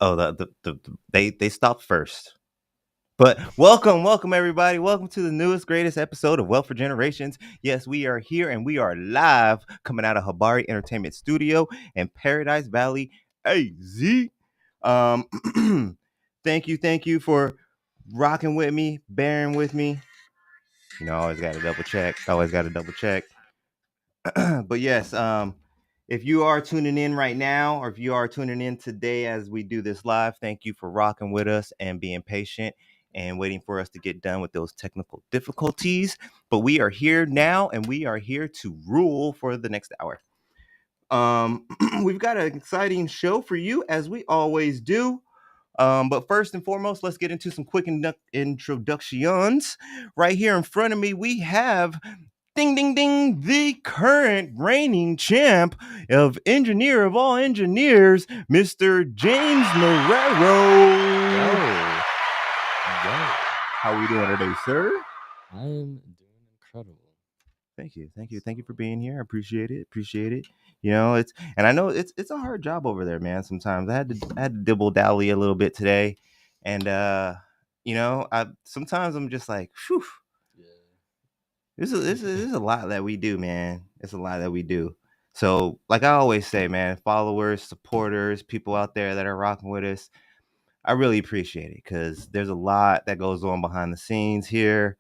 Oh, they stopped first. But welcome everybody. Welcome to the newest, greatest episode of Wealth for Generations. Yes, we are here and we are live coming out of Habari Entertainment Studio in Paradise Valley, AZ. Thank you for rocking with me, bearing with me. I always got to double check. But yes, if you are tuning in right now, or if you are tuning in today as we do this live, thank you for rocking with us and being patient and waiting for us to get done with those technical difficulties. But we are here now and we are here to rule for the next hour. We've got an exciting show for you as we always do. But first and foremost, let's get into some quick introductions. Right here in front of me, we have ding, ding, ding, the current reigning champ of engineer of all engineers, Mr. James Marrero. Yo, How are we doing today, sir? I'm doing incredible. Thank you for being here. I appreciate it. And I know it's a hard job over there, man. Sometimes I had to dibble dally a little bit today, and I sometimes I'm just like, whew. Yeah. This is a lot that we do, man. It's a lot that we do. So, like I always say, man, followers, supporters, people out there that are rocking with us, I really appreciate it because there's a lot that goes on behind the scenes here.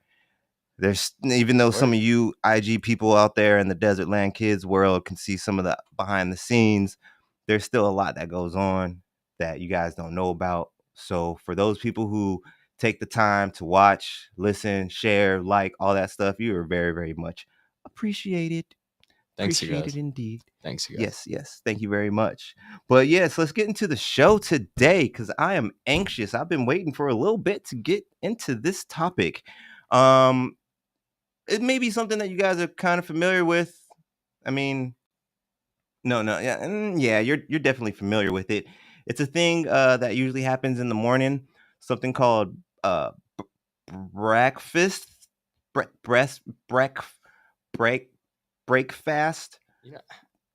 There's even though some of you IG people out there in the Desert Land Kids world can see some of the behind the scenes, there's still a lot that goes on that you guys don't know about. So for those people who take the time to watch, listen, share, like all that stuff, you are very, very much appreciated. Thanks, you Appreciated guys. indeed. Thanks, you guys. Yes. Thank you very much. But yes, let's get into the show today because I am anxious. I've been waiting for a little bit to get into this topic. It may be something that you guys are kind of familiar with. I mean, no, yeah, you're definitely familiar with it. It's a thing that usually happens in the morning. Something called breakfast, breast, break fast. Yeah,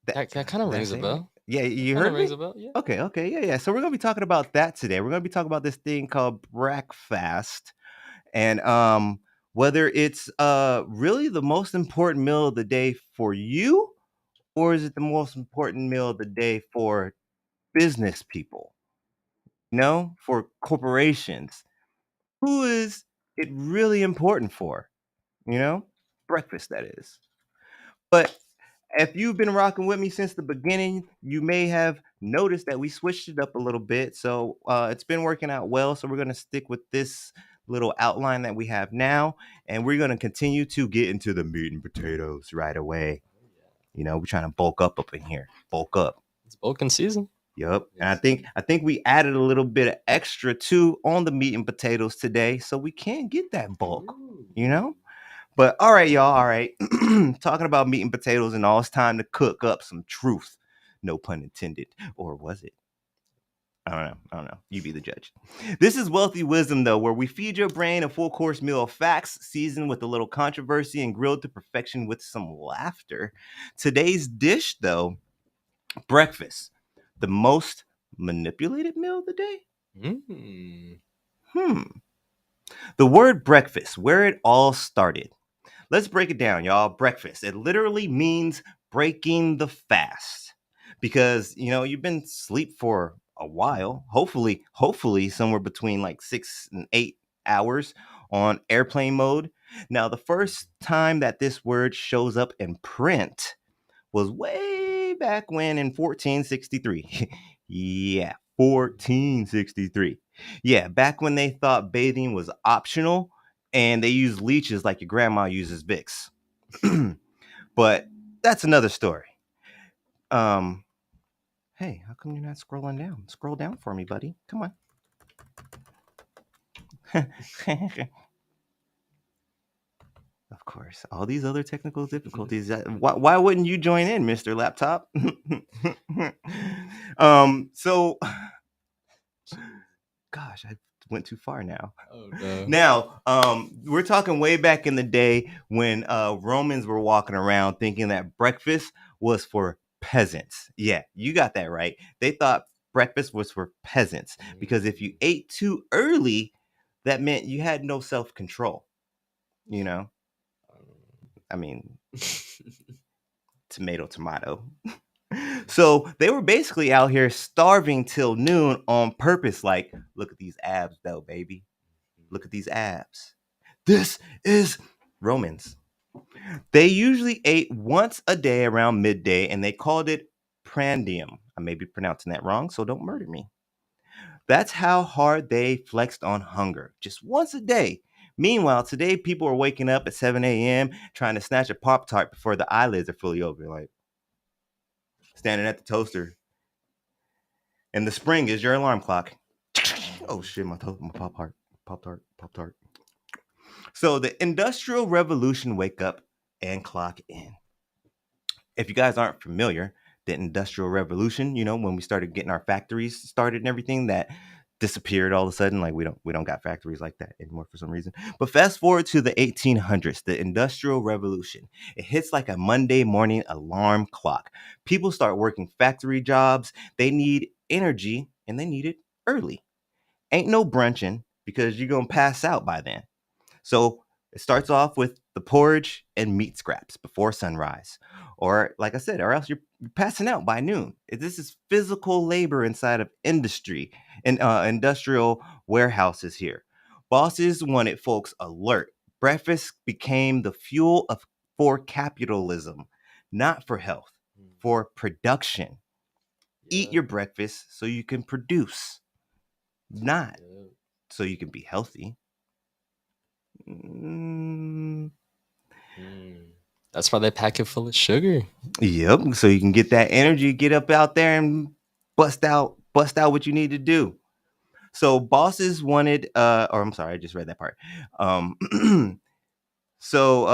that kind of rings a bell. Yeah, you Kind heard of rings me. a bell. Yeah. Okay, yeah. So we're gonna be talking about that today. We're gonna be talking about this thing called breakfast, and whether it's really the most important meal of the day for you, or is it the most important meal of the day for business people? For corporations. Who is it really important for? You know, breakfast, that is. But if you've been rocking with me since the beginning, you may have noticed that we switched it up a little bit. So it's been working out well. So we're going to stick with this little outline that we have now. And we're going to continue to get into the meat and potatoes right away. We're trying to bulk up in here. Bulk up. It's bulking season. Yep. And I think we added a little bit of extra too on the meat and potatoes today. So we can get that bulk, But all right, y'all. All right. Talking about meat and potatoes and all, it's time to cook up some truth. No pun intended. Or was it? I don't know. You be the judge. This is Wealthy Wisdom, though, where we feed your brain a full course meal of facts, seasoned with a little controversy and grilled to perfection with some laughter. Today's dish, though, breakfast. The most manipulated meal of the day? The word breakfast, where it all started. Let's break it down, y'all. Breakfast. It literally means breaking the fast. Because, you've been asleep for a while. Hopefully somewhere between like 6 and 8 hours on airplane mode. Now, the first time that this word shows up in print was way back when in 1463. Yeah, 1463. Yeah, back when they thought bathing was optional and they used leeches like your grandma uses Vicks. But that's another story. Hey, how come you're not scrolling down? Scroll down for me, buddy. Come on. Of course, all these other technical difficulties. Why wouldn't you join in, Mr. Laptop? So, gosh, I went too far now. Oh, no. Now, we're talking way back in the day when Romans were walking around thinking that breakfast was for peasants. Yeah, you got that right. They thought breakfast was for peasants, because if you ate too early, that meant you had no self-control. You know, I mean, tomato. So they were basically out here starving till noon on purpose. Like, look at these abs, though, baby. Look at these abs. This is Romans. They usually ate once a day around midday, and they called it prandium. I may be pronouncing that wrong, so don't murder me. That's how hard they flexed on hunger, just once a day. Meanwhile, today people are waking up at 7 a.m. trying to snatch a Pop Tart before the eyelids are fully open, like standing at the toaster. And the spring is your alarm clock. Oh shit, my Pop Tart. So the Industrial Revolution wake up and clock in. If you guys aren't familiar, the Industrial Revolution, when we started getting our factories started and everything, that disappeared all of a sudden. Like we don't got factories like that anymore for some reason. But fast forward to the 1800s, the Industrial Revolution. It hits like a Monday morning alarm clock. People start working factory jobs. They need energy, and they need it early. Ain't no brunching, because you're gonna pass out by then. So it starts off with the porridge and meat scraps before sunrise. Or, like I said, or else you're passing out by noon. This is physical labor inside of industry and industrial warehouses here. Bosses wanted folks alert. Breakfast became the fuel for capitalism, not for health, for production. Eat your breakfast so you can produce, not so you can be healthy. That's why they pack it full of sugar. Yep. So you can get that energy, get up out there and bust out what you need to do. So bosses wanted, or I'm sorry, I just read that part. So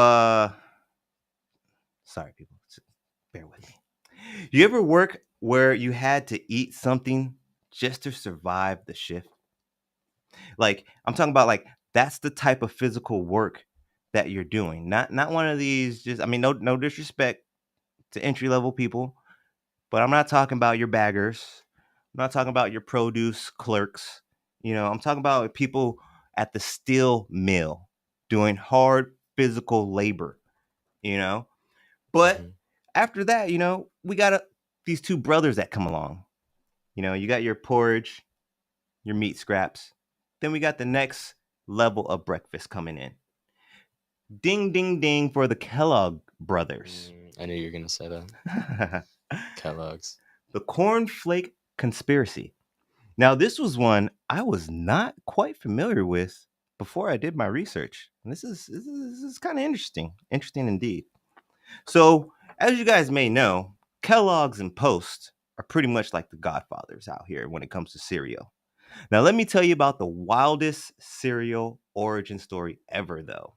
sorry, people, bear with me. You ever work where you had to eat something just to survive the shift? Like, I'm talking about, like, that's the type of physical work that you're doing. Not one of these, just, I mean, no disrespect to entry level people, but I'm not talking about your baggers. I'm not talking about your produce clerks. I'm talking about people at the steel mill doing hard physical labor, But after that, we got these two brothers that come along. You got your porridge, your meat scraps. Then we got the next level of breakfast coming in. Ding, ding, ding for the Kellogg brothers. I knew you were going to say that. Kellogg's. The cornflake conspiracy. Now, this was one I was not quite familiar with before I did my research. And this is kind of interesting. Interesting indeed. So, as you guys may know, Kellogg's and Post are pretty much like the godfathers out here when it comes to cereal. Now, let me tell you about the wildest cereal origin story ever, though.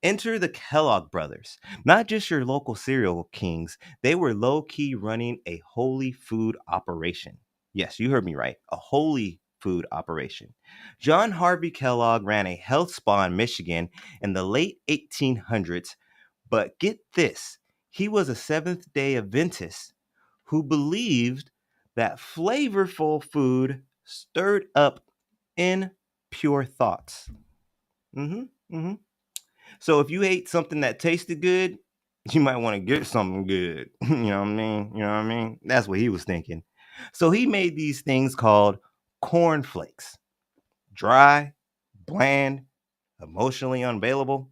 Enter the Kellogg brothers. Not just your local cereal kings, they were low-key running a holy food operation. Yes, you heard me right. A holy food operation. John Harvey Kellogg ran a health spa in Michigan in the late 1800s. But get this, he was a Seventh-day Adventist who believed that flavorful food stirred up impure thoughts. So if you ate something that tasted good, you might want to get something good. You know what I mean? That's what he was thinking. So he made these things called cornflakes. Dry, bland, emotionally unavailable.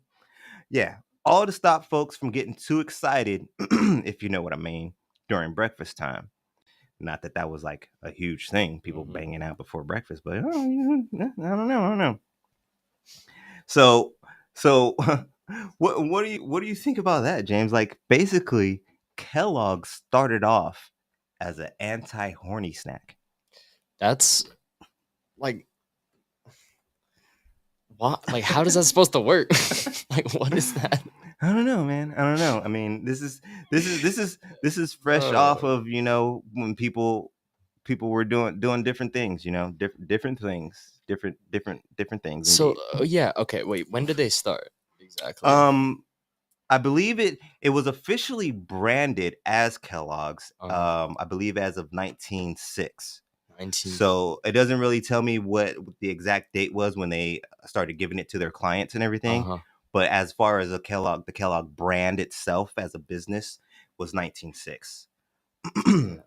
Yeah, all to stop folks from getting too excited, if you know what I mean, during breakfast time. Not that was like a huge thing, people banging out before breakfast, but I don't know. So what do you think about that, James? Like, basically, Kellogg started off as an anti-horny snack. That's like, what? Like, how is that supposed to work? Like, what is that? I don't know, man. I don't know. I mean, this is fresh off of, when people were doing different things, different things, different things. So yeah, okay. Wait, when did they start exactly? I believe it was officially branded as Kellogg's. I believe as of 1906. 19. So it doesn't really tell me what the exact date was when they started giving it to their clients and everything. Uh-huh. But as far as the Kellogg brand itself as a business was 1906. Yeah. Okay.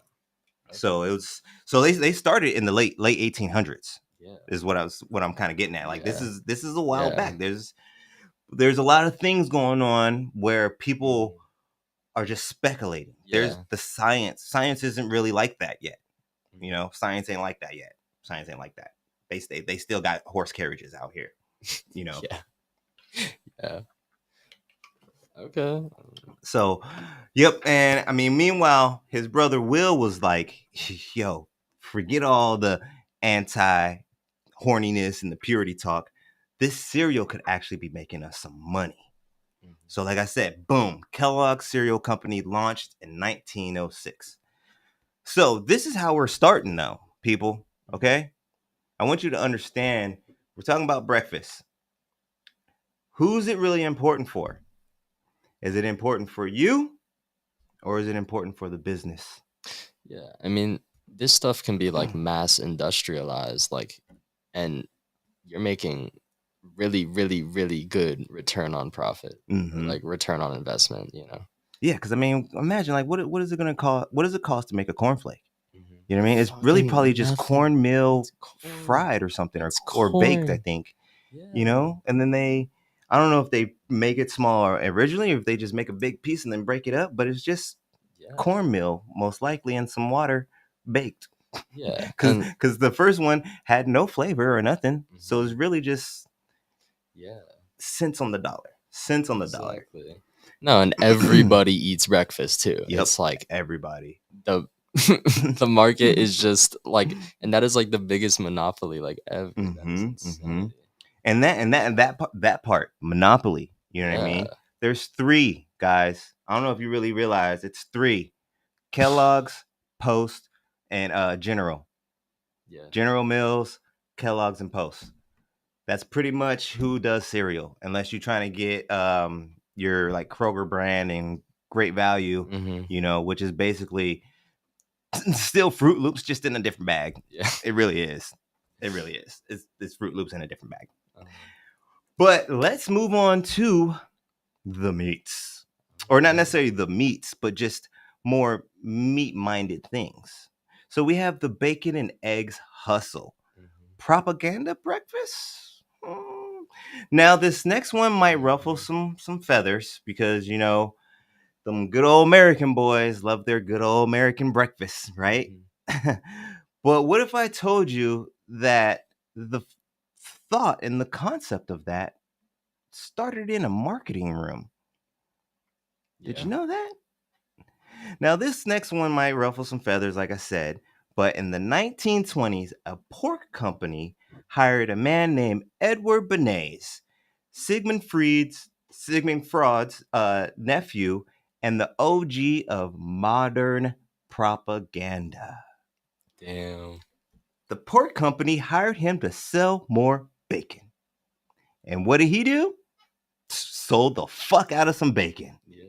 So it was they started in the late 1800s Yeah. is what I'm kind of getting at. Like Yeah. this is a while Yeah. back. There's a lot of things going on where people are just speculating. There's Yeah. the science. Science isn't really like that yet. Mhm. You know, science ain't like that yet. Science ain't like that. They still got horse carriages out here. You know. Yeah. Yeah. Okay. So, yep. And I mean, meanwhile, his brother Will was like, "Yo, forget all the anti horniness and the purity talk. This cereal could actually be making us some money." Mhm. So, like I said, boom, Kellogg Cereal Company launched in 1906. So, this is how we're starting, though, people. Okay, I want you to understand. We're talking about breakfast. Who's it really important for? Is it important for you, or is it important for the business? Yeah. I mean, this stuff can be like mass industrialized, like, and you're making really, really, really good return on profit or Mm-hmm. like return on investment, you know? Yeah, because I mean, imagine like what is it gonna cost? What does it cost to make a cornflake? Mhm. You know what I mean? It's really probably Fucking just nothing. cornmeal It's corn. fried or something, It's or baked, I corn. think. You Yeah. know, and then I don't know if they make it smaller originally, or if they just make a big piece and then break it up, but it's just Yeah. cornmeal, most likely, in some water, baked. Yeah. Because And the first one had no flavor or nothing, so Mhm. it's really just Yeah. cents on the dollar. Cents on the dollar. Exactly. No, and everybody eats breakfast too. Yep, It's like everybody. the the market is just like, and that is like the biggest monopoly like ever. That is Mm-hmm, mm-hmm. insanity. That part, monopoly. You know what I Yeah. mean? There's three guys. I don't know if you really realize it's three: Kellogg's, Post, and General. Yeah. General Mills, Kellogg's, and Post. That's pretty much who does cereal, unless you're trying to get your like Kroger brand and Great Value, Hmm. you know, which is basically still Fruit Loops, just in a different bag. Yeah. It really is. It really is. It's Fruit Loops in a different bag. Uh, But let's move on to the meats, or not okay. necessarily the meats, but just more meat-minded things. So we have the bacon and eggs hustle. Mhm. Propaganda breakfast. Now this next one might ruffle Mhm. some feathers because you know them good old American boys love their good old American breakfast, right? Mhm. But what if I told you that the thought and the concept of that started in a marketing room? Did you Yeah. know that? Now, this next one might ruffle some feathers, like I said, but in the 1920s, a pork company hired a man named Edward Bernays, Sigmund Freud's nephew, and the OG of modern propaganda. Damn. The pork company hired him to sell more bacon. And what did he do? Sold the fuck out of some bacon. Yeah.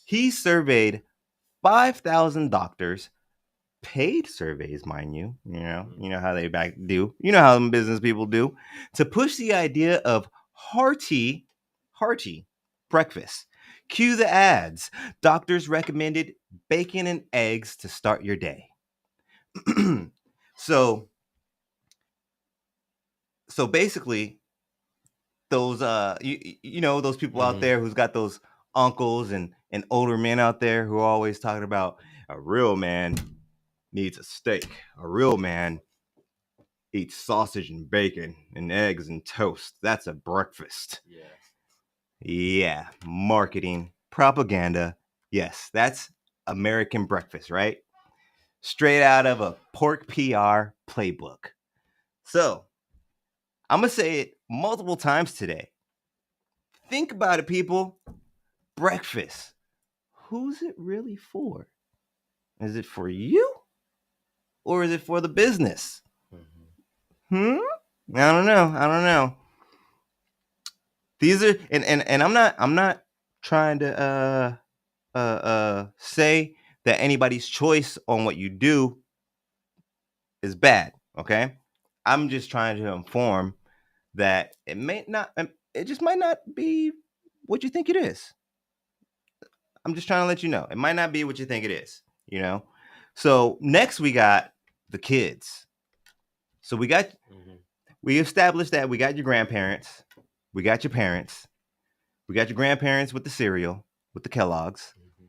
He surveyed 5,000 doctors, paid surveys, mind you. You know how they back do. You know how them business people do, to push the idea of hearty breakfast. Cue the ads. Doctors recommended bacon and eggs to start your day. so so basically, those you know those people out Mhm. there who's got those uncles and older men out there who are always talking about a real man needs a steak. A real man eats sausage and bacon and eggs and toast. That's a breakfast. Yeah. Yeah, marketing, propaganda. Yes, that's American breakfast, right? Straight out of a pork PR playbook. So, I'm going to say it multiple times today. Think about it, people. Breakfast. Who's it really for? Is it for you or is it for the business? Mhm. Hmm? I don't know. I don't know. These are and I'm not trying to say that anybody's choice on what you do is bad. Okay, I'm just trying to inform that it may not. It just might not be what you think it is. I'm just trying to let you know it might not be what you think it is. You know. So next we got the kids. So Mhm. we established that we got your grandparents, we got your parents, we got your grandparents with the cereal, with the Kellogg's. Mhm.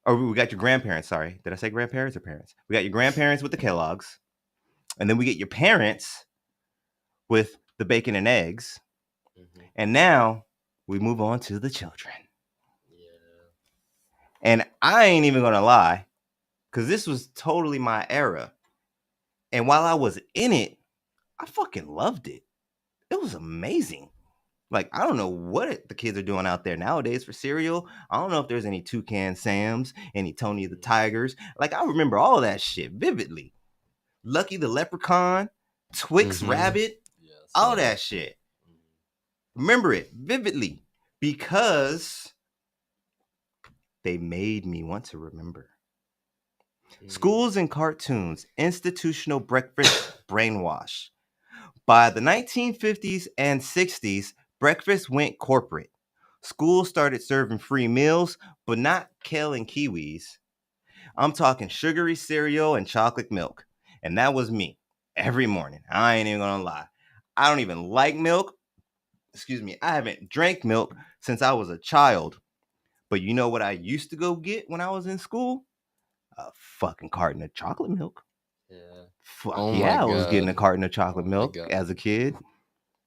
Or we got your grandparents, sorry. Did I say grandparents or parents? We got your grandparents with the Kellogg's. And then we get your parents with the bacon and eggs. Mhm. And now we move on to the children. Yeah. And I ain't even gonna lie, because this was totally my era. And while I was in it, I fucking loved it. It was amazing. Like, I don't know what the kids are doing out there nowadays for cereal. I don't know if there's any Toucan Sams, any Tony the Mhm. Tigers. Like, I remember all that shit vividly. Lucky the Leprechaun, Twix Mhm. Rabbit, Yeah, all same. that shit. Mhm. Remember it vividly because they made me want to remember. Mm. Schools and cartoons, institutional breakfast brainwash. By the 1950s and 60s, breakfast went corporate. Schools started serving free meals, but not kale and kiwis. I'm talking sugary cereal and chocolate milk. And that was me every morning. I ain't even gonna lie. I don't even like milk. Excuse me. I haven't drank milk since I was a child. But you know what I used to go get when I was in school? A fucking carton of chocolate milk. Yeah. Fuck Oh my yeah, I was getting a god. carton of chocolate Oh my milk god. as a kid.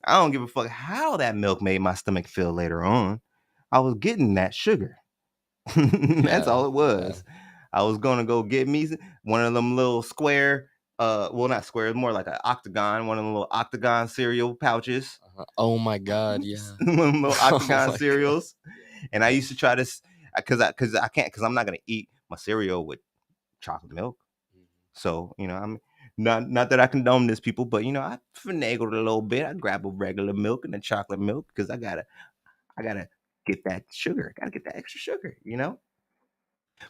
I don't give a fuck how that milk made my stomach feel later on. I was getting that sugar. That's Yeah. all it Yeah. was. I was gonna go get me one of them little square, well not square, more like an octagon, one of the little octagon cereal pouches. Uh-huh. Oh my god. Yeah. One of them little Oh octagon my god. cereals. Yeah. And I used to try this because I can't because I'm not gonna eat my cereal with chocolate milk. Mhm. So, I'm not that I condone this people, but I finagled a little bit. I grab a regular milk and a chocolate milk because I gotta get that sugar. Gotta get that extra sugar.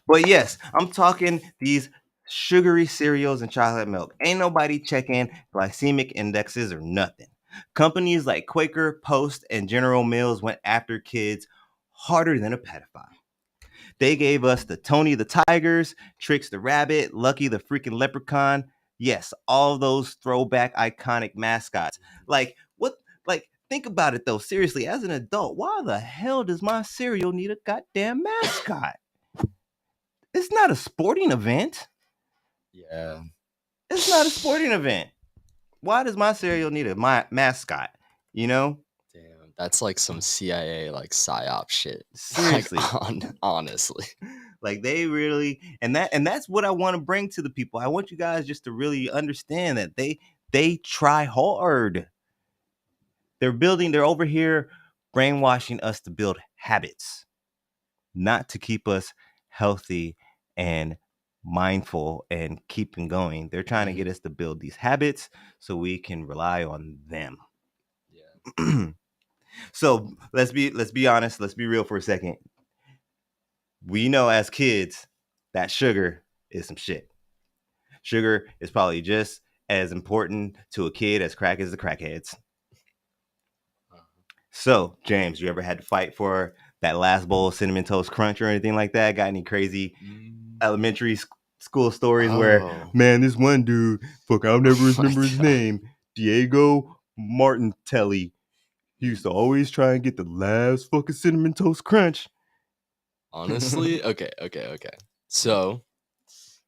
But yes, I'm talking these sugary cereals and chocolate milk. Ain't nobody checking glycemic indexes or nothing. Companies like Quaker, Post, and General Mills went after kids harder than a pedophile. They gave us the Tony the Tigers, Trix the Rabbit, Lucky the freaking Leprechaun. Yes, all those throwback iconic mascots. Mhm. Like, what? Like, think about it though. Seriously, as an adult, why the hell does my cereal need a goddamn mascot? It's not a sporting event. Yeah. It's not a sporting event. Why does my cereal need a mascot? You know? Damn, that's like some CIA like psyop shit. Like Seriously. honestly. Like they really and that's what I want to bring to the people. I want you guys just to really understand that they try hard. They're over here brainwashing us to build habits, not to keep us healthy and mindful and keeping going. They're trying to Mhm. get us to build these habits so we can rely on them. Yeah. So let's be honest, let's be real for a second. We know as kids that sugar is some shit. Sugar is probably just as important to a kid as crack is the crackheads. Uh-huh. So, James, you ever had to fight for that last bowl of cinnamon toast crunch or anything like that? Got any crazy Mm. elementary school stories where, Oh. man, this one dude, fuck, I'll never Oh my remember his god. name, Diego Martintelli. He used to always try and get the last fucking cinnamon toast crunch. Honestly, okay, okay, okay. So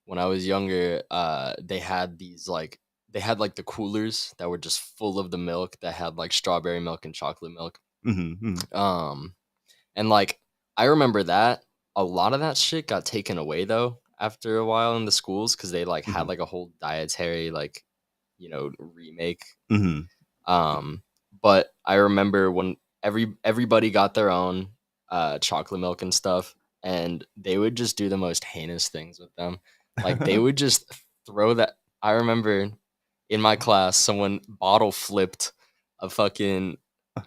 when I was younger, they had like the coolers that were just full of the milk that had like strawberry milk and chocolate milk. Hmm. Um, and like I remember that a lot of that shit got taken away though after a while in the schools because they like had Hmm. like a whole dietary like remake. Hmm. Um, but I remember when everybody got their own chocolate milk and stuff, and they would just do the most heinous things with them. Like they would just throw that. I remember in my class, someone bottle flipped a fucking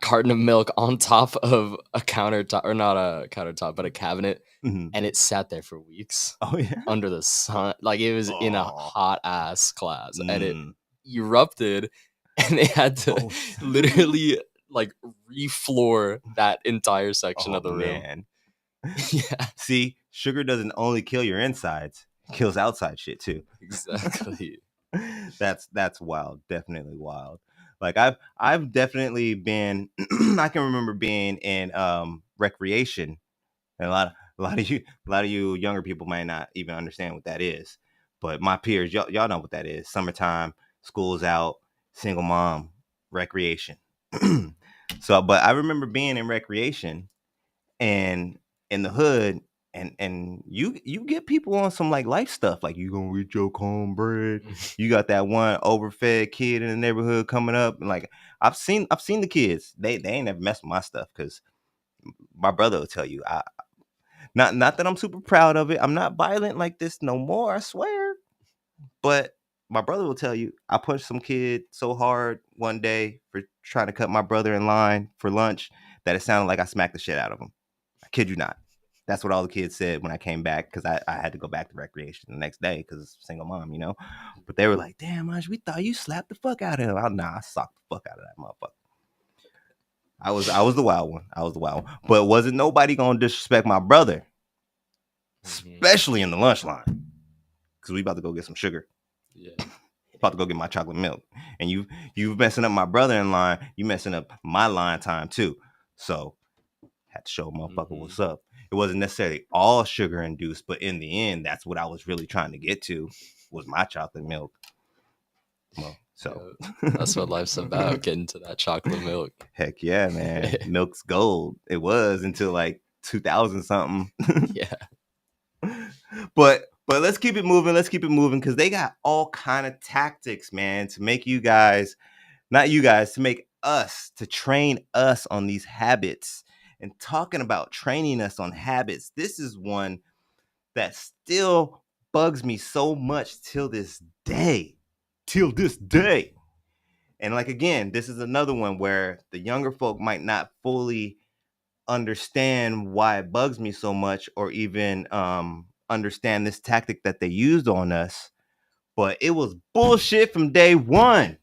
carton of milk on top of a countertop, or not a countertop, but a cabinet, Mhm. and it sat there for weeks Oh yeah. under the sun. Like it was in a Oh. hot ass class, and it Mm. erupted, and they had to Oh, literally like refloor that entire section oh of the room. man. Yeah, See, sugar doesn't only kill your insides; it kills outside shit too. exactly. That's wild. Definitely wild. Like I've definitely been. I can remember being in recreation, and a lot of you younger people might not even understand what that is. But my peers, y'all know what that is. Summertime, school's out, single mom, recreation. So, but I remember being in recreation and in the hood, and you get people on some like life stuff, like you gonna eat your cornbread. You got that one overfed kid in the neighborhood coming up, and like I've seen the kids. They ain't never messed with my stuff because my brother will tell you. Not that I'm super proud of it. I'm not violent like this no more, I swear. But my brother will tell you, I punched some kid so hard one day for trying to cut my brother in line for lunch that it sounded like I smacked the shit out of him. I kid you not. That's what all the kids said when I came back because I had to go back to recreation the next day because single mom, you know. But they were like, "Damn, Anj, we thought you slapped the fuck out of him." Nah, I socked the fuck out of that motherfucker. I was the wild one. I was the wild one. But wasn't nobody gonna disrespect my brother, especially in the lunch line, because we about to go get some sugar. Yeah. About to go get my chocolate milk, and you messing up my brother in line. You messing up my line time too. So had to show a motherfucker what's up. It wasn't necessarily all sugar induced, but in the end, that's what I was really trying to get to was my chocolate milk. Well, so That's what life's about, getting to that chocolate milk. Heck yeah, man. Milk's gold. It was until like 2000 something. Yeah. But let's keep it moving. Let's keep it moving because they got all kind of tactics, man, to make you guys, not you guys, to make us, to train us on these habits. And talking about training us on habits, this is one that still bugs me so much till this day. Till this day. And like again, this is another one where the younger folk might not fully understand why it bugs me so much or even understand this tactic that they used on us, but it was bullshit from day one.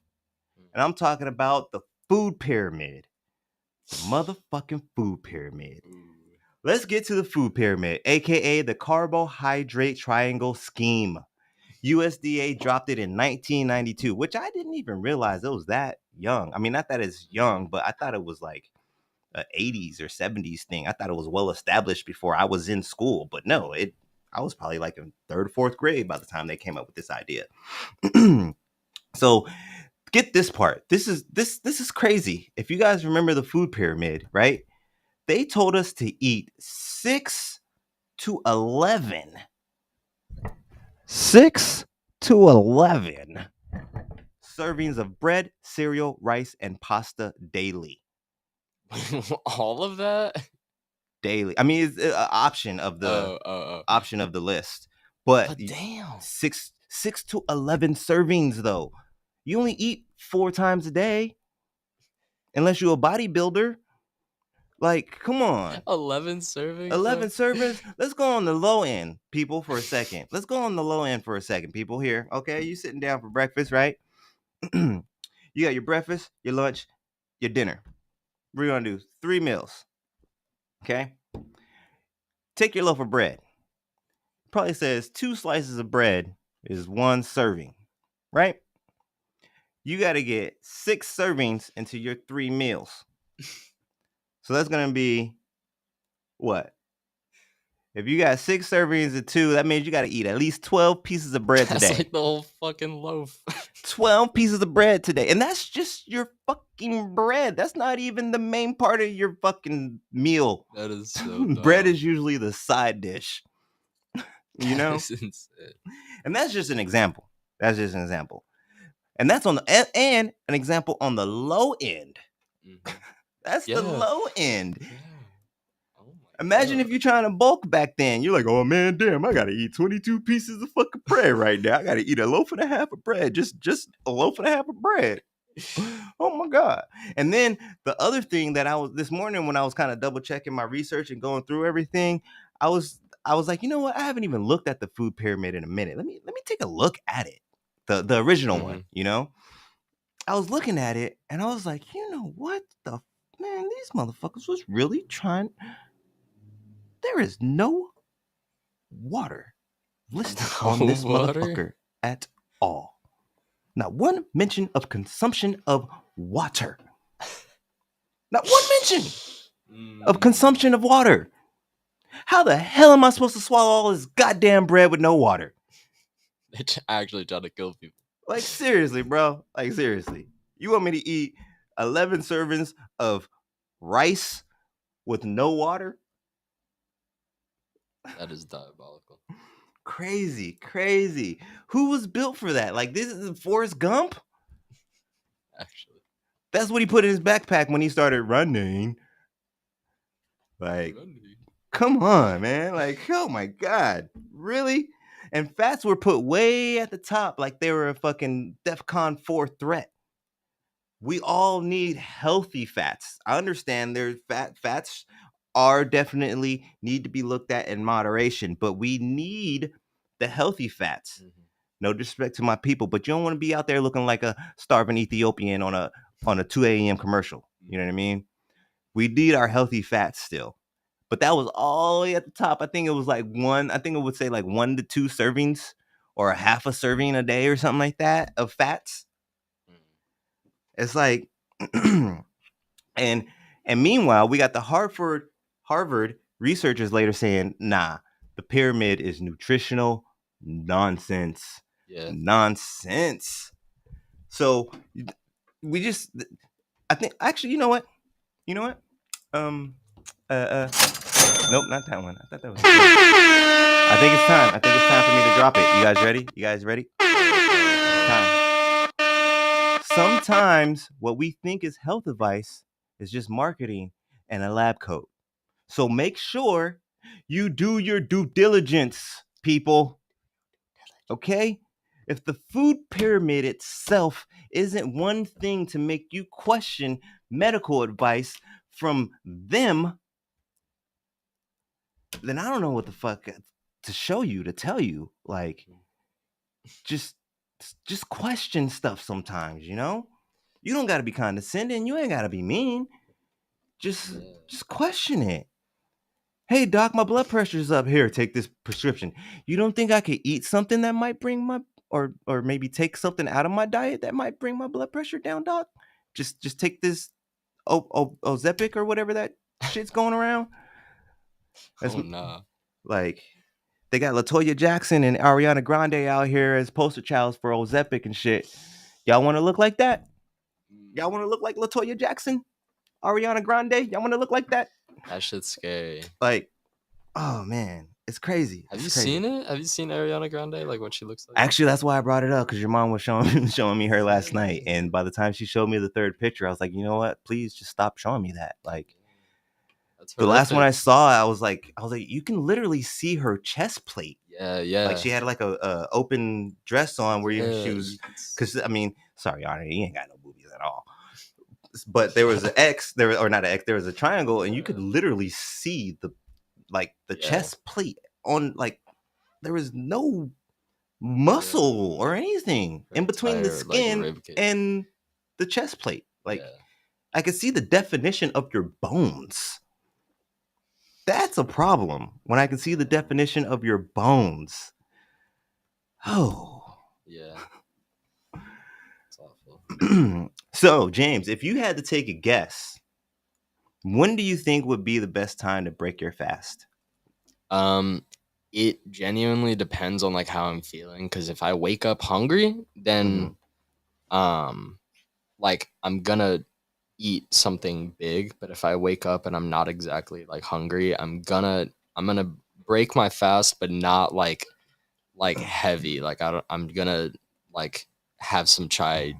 And I'm talking about the food pyramid. The motherfucking food pyramid. Let's get to the food pyramid, aka the carbohydrate triangle scheme. USDA dropped it in 1992, which I didn't even realize it was that young. I mean, not that it's young, but I thought it was like a 80s or 70s thing. I thought it was well established before I was in school, but no, I was probably like in third, fourth grade by the time they came up with this idea. So get this part. This is crazy. If you guys remember the food pyramid, right? They told us to eat 6 to 11. 6 to 11 servings of bread, cereal, rice, and pasta daily. All of that? Daily. I mean, it's an option of the option of the list. But damn. 6 to 11 servings though. You only eat 4 times a day. Unless you're a bodybuilder. Like, come on. 11 servings? 11 servings. Let's go on the low end, people, for a second. Let's go on the low end for a second, people. Here, okay? You sitting down for breakfast, right? You got your breakfast, your lunch, your dinner. We're gonna do 3 meals. Okay? Take your loaf of bread. Probably says 2 slices of bread is 1 serving, right? You got to get 6 servings into your 3 meals. So that's gonna be what? If you got 6 servings of 2, that means you got to eat at least 12 pieces of bread today. That's like the whole fucking loaf. 12 pieces of bread today. And that's just your fucking bread. That's not even the main part of your fucking meal. That is so dumb. Bread is usually the side dish. You know? That is insane. And that's just an example. That's just an example. And that's on the and an example on the low end. Mm-hmm. That's the low end. Yeah. Imagine if you're trying to bulk back then. You're like, oh man, damn, I gotta eat 22 pieces of fucking bread right now. I gotta eat a loaf and a half of bread. Just a loaf and a half of bread. Oh my god. And then the other thing that I was this morning when I was kind of double checking my research and going through everything, I was like, you know what? I haven't even looked at the food pyramid in a minute. Let me take a look at it. The original one, Mhm. you know? I was looking at it and I was like, you know what the man, these motherfuckers was really trying. There is no water listed on No this water. motherfucker at all. Not one mention of consumption of water. Not one mention of Mm. consumption of water. How the hell am I supposed to swallow all this goddamn bread with no water? They actually try to kill people. Like, seriously, bro. Like, seriously. You want me to eat 11 servings of rice with no water? That is diabolical. Crazy, crazy. Who was built for that? Like, this is Forrest Gump? Actually. That's what he put in his backpack when he started running. Like, come on, man. Like, oh my God. Really? And fats were put way at the top, like they were a fucking DEFCON 4 threat. We all need healthy fats. I understand there's fats are definitely need to be looked at in moderation, but we need the healthy fats. Mhm. No disrespect to my people, but you don't want to be out there looking like a starving Ethiopian on a 2 a.m. commercial. You know what I mean? We need our healthy fats still. But that was all the way at the top. I think it was like one, I think it would say like 1 to 2 servings or a half a serving a day or something like that of fats. Mhm. It's like and meanwhile, we got the Harvard researchers later saying, nah, the pyramid is nutritional nonsense. Yeah. Nonsense. So we just I think actually, you know what? You know what? Um nope, not that one. I thought that was I think it's time. I think it's time for me to drop it. You guys ready? You guys ready? It's time. Sometimes what we think is health advice is just marketing and a lab coat. So make sure you do your due diligence, people. Okay? If the food pyramid itself isn't one thing to make you question medical advice from them, then I don't know what the fuck to show you, to tell you. Like, just just question stuff sometimes, you know? You don't gotta be condescending, you ain't gotta be mean. Just Yeah. just question it. Hey doc, my blood pressure's up. Here, take this prescription. You don't think I could eat something that might bring my or maybe take something out of my diet that might bring my blood pressure down, doc? Just take this Ozepic or whatever that shit's going around. That's Oh no. like they got Latoya Jackson and Ariana Grande out here as poster childs for Ozepic and shit. Y'all want to look like that? Y'all want to look like Latoya Jackson, Ariana Grande? Y'all want to look like that? That shit's scary. Like, oh man, it's crazy. Have It's you crazy. seen it? Have you seen Ariana Grande? Like what she looks like? Actually, that's why I brought it up because your mom was showing me her last night, Yeah. and by the time she showed me the third picture, I was like, you know what? Please just stop showing me that. Like That's the last one horrific. I saw, I was like, you can literally see her chest plate. Yeah, Like yeah. she had like a open dress on where Yeah, she you was, can because I mean, sorry, Honor, you ain't got no boobies at all. But there was an X, there or not an X, there was a triangle, and you could literally see the yeah. chest plate on like there was no Yeah. muscle or anything Her in between the entire like skin rib cage. and the chest plate. Like Yeah. I could see the definition of your bones. That's a problem when I can see the definition of your bones. Oh. Yeah. It's awful. So, James, if you had to take a guess, when do you think would be the best time to break your fast? Um, it genuinely depends on like how I'm feeling. Because if I wake up hungry, Mm-hmm. then like I'm gonna eat something big. But if I wake up and I'm not exactly like hungry, I'm gonna break my fast, but not like heavy. Like I'm gonna like have some chai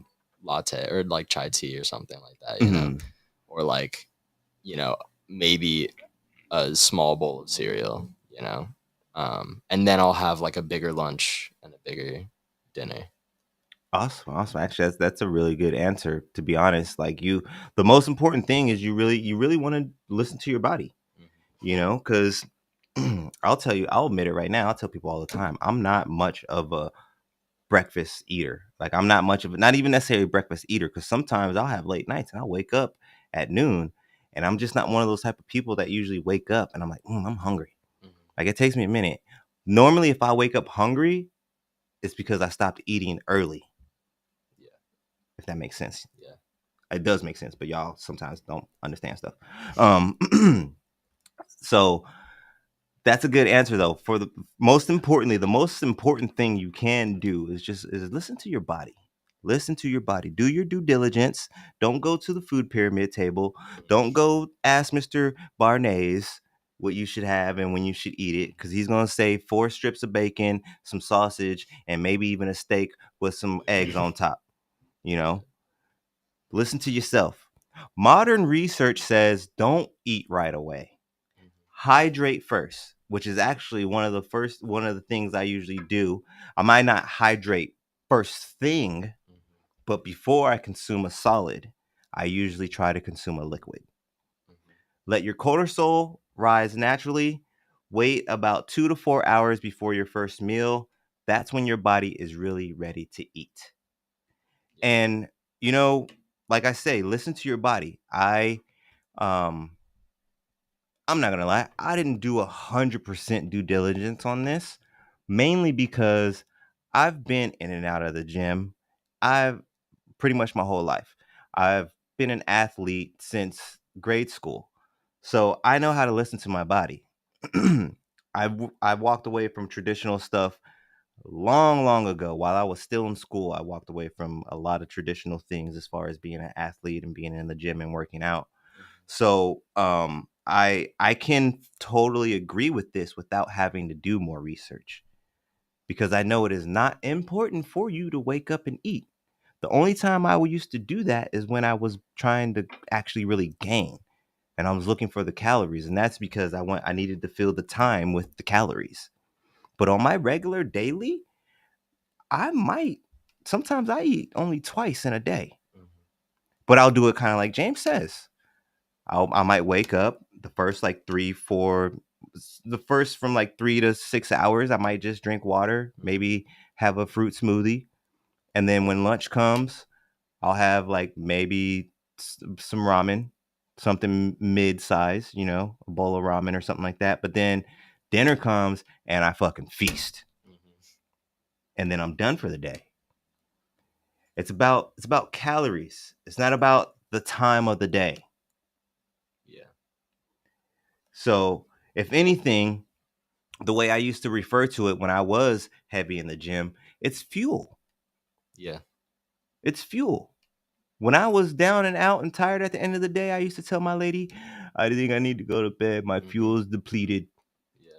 latte or like chai tea or something like that, Mm-hmm. or like you know maybe a small bowl of cereal, and then I'll have like a bigger lunch and a bigger dinner. Awesome, awesome. Actually, that's a really good answer. To be honest, like the most important thing is you really want to listen to your body. Mhm. Because I'll tell you, I'll admit it right now. I'll tell people all the time, I'm not much of a breakfast eater. Like I'm not much of not even necessarily a breakfast eater because sometimes I'll have late nights and I'll wake up at noon and I'm just not one of those type of people that usually wake up and I'm like, I'm hungry. Mhm. Like it takes me a minute. Normally, if I wake up hungry, it's because I stopped eating early. Yeah. If that makes sense, Yeah. it does make sense. But y'all sometimes don't understand stuff. Um, so that's a good answer though. For the most importantly, the most important thing you can do is listen to your body. Listen to your body. Do your due diligence. Don't go to the food pyramid table. Mhm. Don't go ask Mr. Barnes what you should have and when you should eat it because he's going to say 4 strips of bacon, some sausage, and maybe even a steak with some eggs on top. You know, listen to yourself. Modern research says don't eat right away. Mhm. Hydrate first, which is actually one of the things I usually do. I might not hydrate first thing, Mhm. but before I consume a solid, I usually try to consume a liquid. Mhm. Let your cortisol rise naturally. Wait about 2 to 4 hours before your first meal. That's when your body is really ready to eat. Yeah. And you know, like I say, listen to your body. Um I'm not gonna lie, I didn't do 100% due diligence on this, mainly because I've been in and out of the gym. I've pretty much my whole life. I've been an athlete since grade school, so I know how to listen to my body. I walked away from traditional stuff long, long ago. While I was still in school, I walked away from a lot of traditional things as far as being an athlete and being in the gym and working out. Mhm. So I can totally agree with this without having to do more research because I know it is not important for you to wake up and eat. The only time I used to do that is when I was trying to actually really gain and I was looking for the calories, and that's because I needed to fill the time with the calories. But on my regular daily, I might sometimes I eat only twice in a day. Mhm. But I'll do it kind of like James says. I might wake up the first like 3 4 the first from like 3 to 6 hours. I might just drink water, Mhm. maybe have a fruit smoothie, and then when lunch comes, I'll have like maybe some ramen, something mid size, a bowl of ramen or something like that. But then dinner comes and I fucking feast, Mhm. and then I'm done for the day. It's about calories. It's not about the time of the day. Yeah. So if anything, the way I used to refer to it when I was heavy in the gym, it's fuel. Yeah. It's fuel. When I was down and out and tired at the end of the day, I used to tell my lady, I think I need to go to bed. My Mhm. fuel is depleted. Yeah.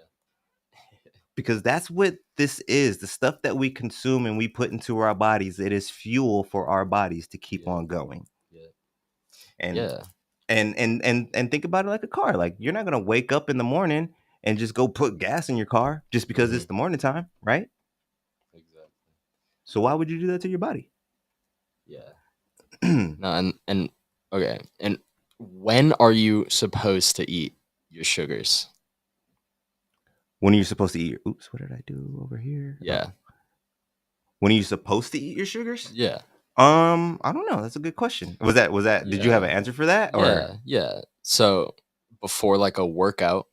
Because that's what this is. The stuff that we consume and we put into our bodies, it is fuel for our bodies to keep Yeah. on going. Yeah. And Yeah. and think about it like a car. Like you're not gonna wake up in the morning and just go put gas in your car just because it's Mhm. the morning time, right? Exactly. So why would you do that to your body? Yeah. When No, and okay. And when are you supposed to eat your sugars? are you supposed to eat your oops, what did I do over here? Oh. Yeah. When are you supposed to eat your sugars? Yeah. I don't know. That's a good question. Was that did you have Yeah. an answer for that or Yeah. Yeah. So before like a workout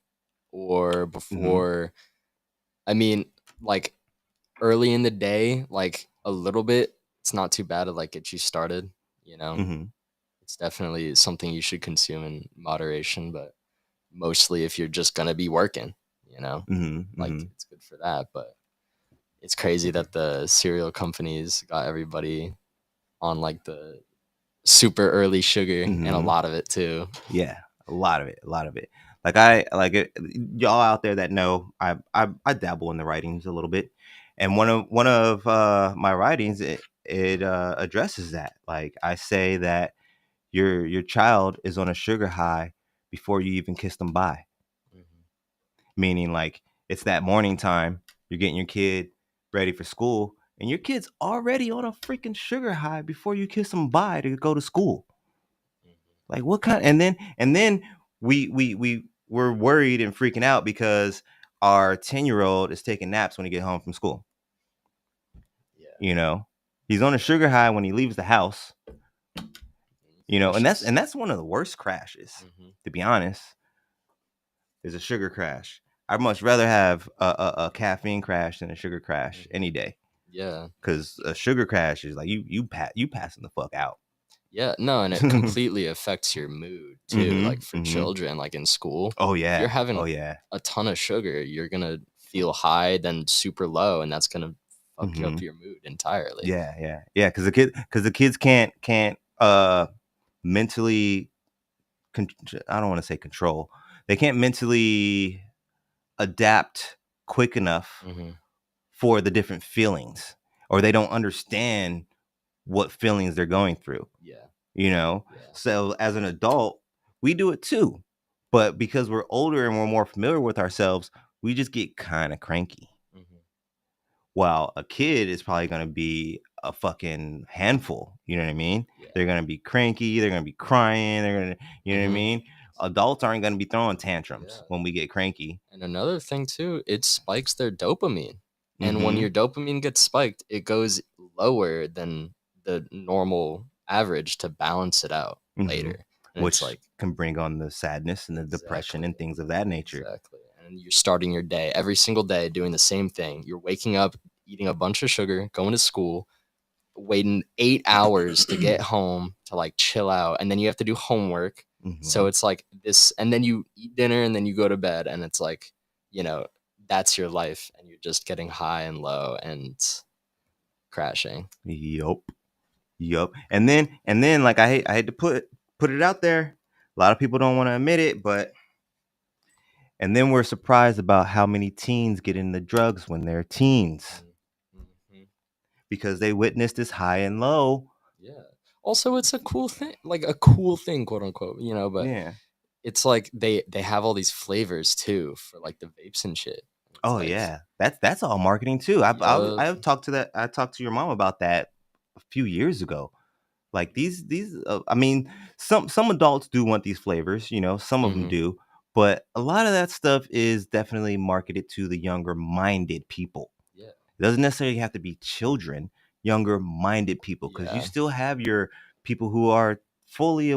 or Mhm, before, I mean, like early in the day, like a little bit, it's not too bad to like get you started, you know? mhm, It's definitely something you should consume in moderation, but mostly if you're just gonna be working, you know, mhm, like mhm. it's good for that. But it's crazy that the cereal companies got everybody on like the super early sugar and a Mhm. lot of it too. Yeah, a lot of it, a lot of it. Like I like it, y'all out there that know, I dabble in the writings a little bit, and one of my writings it addresses that. Like I say that your child is on a sugar high before you even kiss them bye, Mhm. meaning like it's that morning time. You're getting your kid ready for school, and your kid's already on a freaking sugar high before you kiss them bye to go to school. Like what kind? And then we're worried and freaking out because our 10-year-old is taking naps when he get home from school. Yeah. You know, he's on a sugar high when he leaves the house. You know, and that's one of the worst crashes, to be honest. Is a sugar crash. I'd much rather have a caffeine crash than a sugar crash any day. Yeah. Because a sugar crash is like you passing the fuck out. Yeah, no, and it completely affects your mood too. Like for children, like in school. Oh yeah. If you're having oh yeah. a ton of sugar, you're gonna feel high, then super low, and that's gonna fuck up your mood entirely. Yeah. Because the kids can't mentally. I don't want to say control. They can't mentally adapt quick enough for the different feelings, or they don't understand what feelings they're going through. Yeah. You know? Yeah. So as an adult, we do it too. But because we're older and we're more familiar with ourselves, we just get kind of cranky. While a kid is probably going to be a fucking handful. You know what I mean? Yeah. They're going to be cranky. They're going to be crying. They're going to, you know what I mean? Adults aren't going to be throwing tantrums when we get cranky. And another thing too, it spikes their dopamine. And when your dopamine gets spiked, it goes lower than the normal average to balance it out later. And which like can bring on the sadness and the depression and things of that nature. Exactly. And you're starting your day every single day doing the same thing. You're waking up, eating a bunch of sugar, going to school, waiting 8 hours to get home to like chill out, and then you have to do homework. So it's like this, and then you eat dinner and then you go to bed, and it's like, you know, that's your life, and you're just getting high and low and crashing. Yup. And then like I hate to put it out there. A lot of people don't want to admit it, but and then we're surprised about how many teens get into drugs when they're teens. Because they witnessed this high and low. Yeah. Also, it's a cool thing, quote unquote, you know, but yeah, it's like they have all these flavors too for like the vapes and shit. Oh like, yeah, that's all marketing too. I talked to your mom about that a few years ago. Like these I mean, some adults do want these flavors, you know, some of them do, but a lot of that stuff is definitely marketed to the younger minded people. Yeah, it doesn't necessarily have to be children, younger minded people, because you still have your people who are fully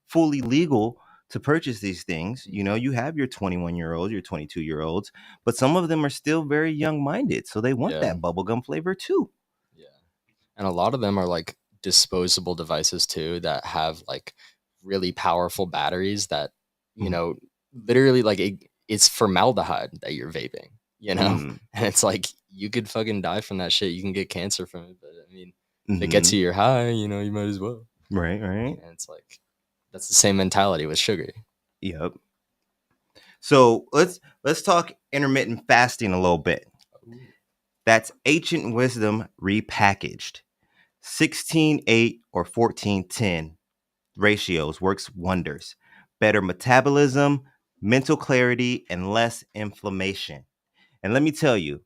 fully legal to purchase these things. You know, you have your 21-year-olds, your 22-year-olds, but some of them are still very young minded, so they want that bubblegum flavor too. And a lot of them are like disposable devices too that have like really powerful batteries that, you know, literally like it's formaldehyde that you're vaping, you know? And it's like you could fucking die from that shit. You can get cancer from it, but I mean, if it gets you your high, you know, you might as well. Right. And it's like that's the same mentality with sugar. Yep. So let's talk intermittent fasting a little bit. That's ancient wisdom repackaged. 16:8 or 14:10 ratios works wonders. Better metabolism, mental clarity, and less inflammation. And let me tell you,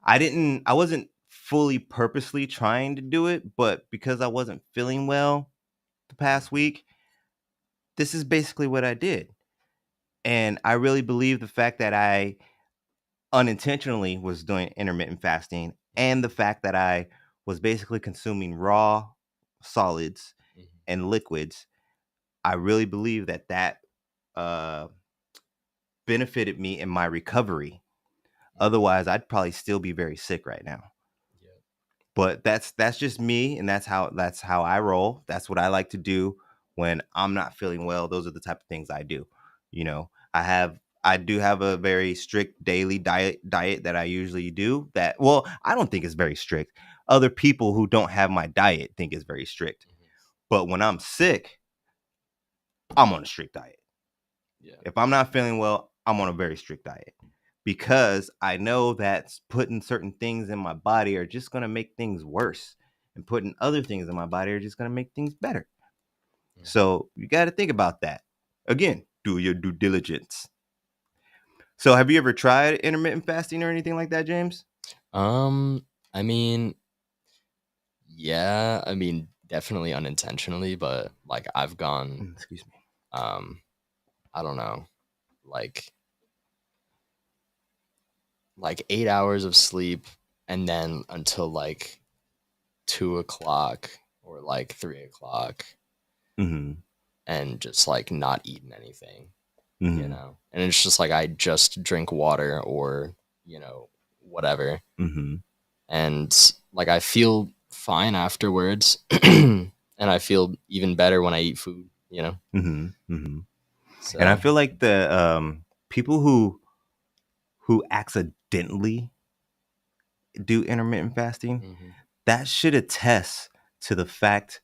I wasn't fully purposely trying to do it, but because I wasn't feeling well the past week, this is basically what I did. And I really believe the fact that I unintentionally was doing intermittent fasting and the fact that I was basically consuming raw solids and liquids, I really believe that benefited me in my recovery. Otherwise, I'd probably still be very sick right now. But that's just me, and that's how I roll. That's what I like to do when I'm not feeling well. Those are the type of things I do. You know, I do have a very strict daily diet that I usually do. That, well, I don't think it's very strict. Other people who don't have my diet think it's very strict. But when I'm sick, I'm on a strict diet. Yeah. If I'm not feeling well, I'm on a very strict diet. Because I know that putting certain things in my body are just going to make things worse, and putting other things in my body are just going to make things better. So you got to think about that. Again, do your due diligence. So have you ever tried intermittent fasting or anything like that, James? I mean, yeah, I mean, definitely unintentionally, but like I've gone, Excuse me. um, I don't know, like 8 hours of sleep, and then until like 2 o'clock or like 3 o'clock, Mm-hmm. and just like not eating anything, Mm-hmm. and it's just like I just drink water or whatever, Mm-hmm. and like I feel fine afterwards, and I feel even better when I eat food. Mm-hmm. Mm-hmm. And I So. feel like the people who accidentally do intermittent fasting, Mhm. that should attest to the fact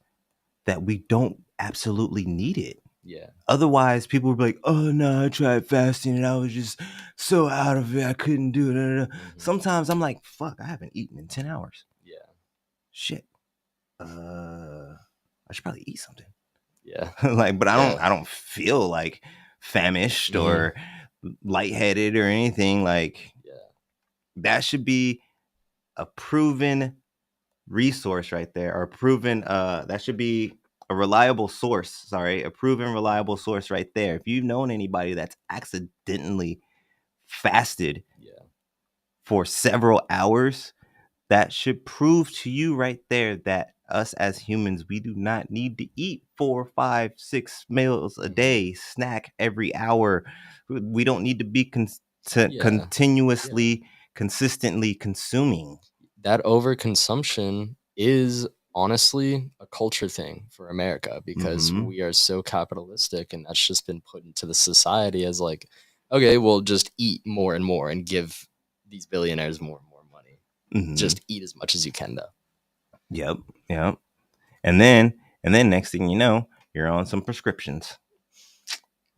that we don't absolutely need it. Yeah. Otherwise, people would be like, "Oh no, I tried fasting and I was just so out of it, I couldn't do it." Mhm. Sometimes I'm like, "Fuck, I haven't eaten in 10 hours. Yeah. Shit, I should probably eat something." Yeah. Like, but Yeah. I don't feel like famished Mhm. or lightheaded or anything. Like Yeah. that should be a proven resource right there, or proven that should be a reliable source. Sorry, a proven reliable source right there. If you've known anybody that's accidentally fasted Yeah. for several hours, that should prove to you right there that us as humans, we do not need to eat 4, 5, 6 meals a Mhm. day, snack every hour. We don't need to be Yeah. Yeah. continuously, consistently consuming. That overconsumption is honestly a culture thing for America because Mm-hmm. we are so capitalistic, and that's just been put into the society as like, okay, well, just eat more and more and give these billionaires more and more money. Mm-hmm. Just eat as much as you can, though. Yep. Yep. And then next thing you know, you're on some prescriptions.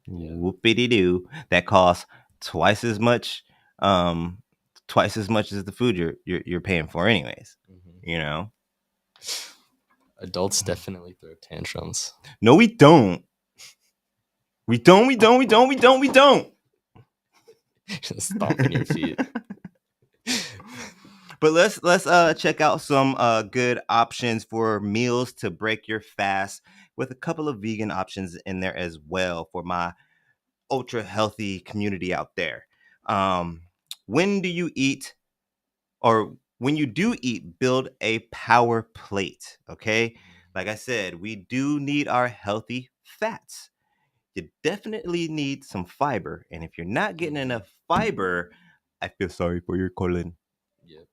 Yeah. Whoopity doo. That costs twice as much, um, twice as much as the food you're paying for, anyways. Mhm. You know. Adults definitely throw tantrums. No, we don't. We don't. We don't. We don't. We don't. We don't. Just stomping your feet. But let's check out some good options for meals to break your fast, with a couple of vegan options in there as well for my ultra healthy community out there. Um, when do you eat, or when you do eat, build a power plate? Okay, like I said, we do need our healthy fats. You definitely need some fiber, and if you're not getting Mhm. enough fiber, I feel sorry for your colon, Yep.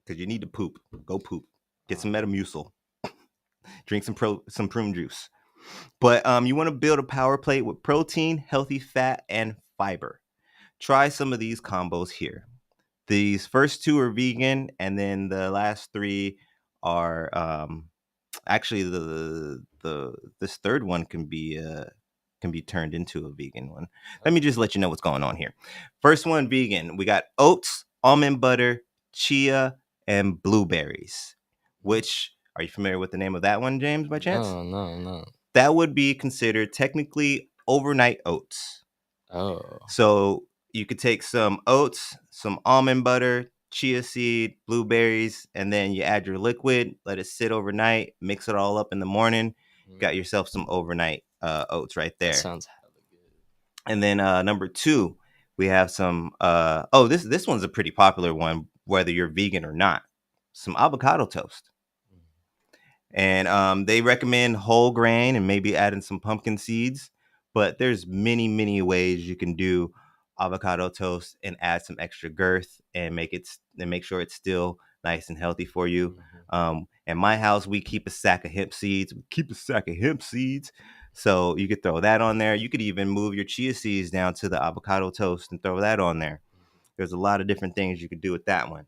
because you need to poop. Go poop. Get some Uh-huh. Metamucil. Drink some prune juice. But you want to build a power plate with protein, healthy fat, and fiber. Try some of these combos here. These first two are vegan, and then the last three are actually the this third one can be turned into a vegan one. Let me Okay. just let you know what's going on here. First one, vegan. We got oats, almond butter, chia, and blueberries. Which, are you familiar with the name of that one, James, by chance? No, no, no. That would be considered technically overnight oats. Oh. So you could take some oats, some almond butter, chia seed, blueberries, and then you add your liquid, let it sit overnight, mix it all up in the morning. Mhm. Got yourself some overnight oats right That there. sounds hella good. And then number two, we have some. Oh, this one's a pretty popular one, whether you're vegan or not. Some avocado toast, Mhm. and they recommend whole grain and maybe adding some pumpkin seeds. But there's many ways you can do avocado toast and add some extra girth and make sure it's still nice and healthy for you. Mhm. In my house, we keep a sack of hemp seeds. We keep a sack of hemp seeds, so you could throw that on there. You could even move your chia seeds down to the avocado toast and throw that on there. There's a lot of different things you could do with that one.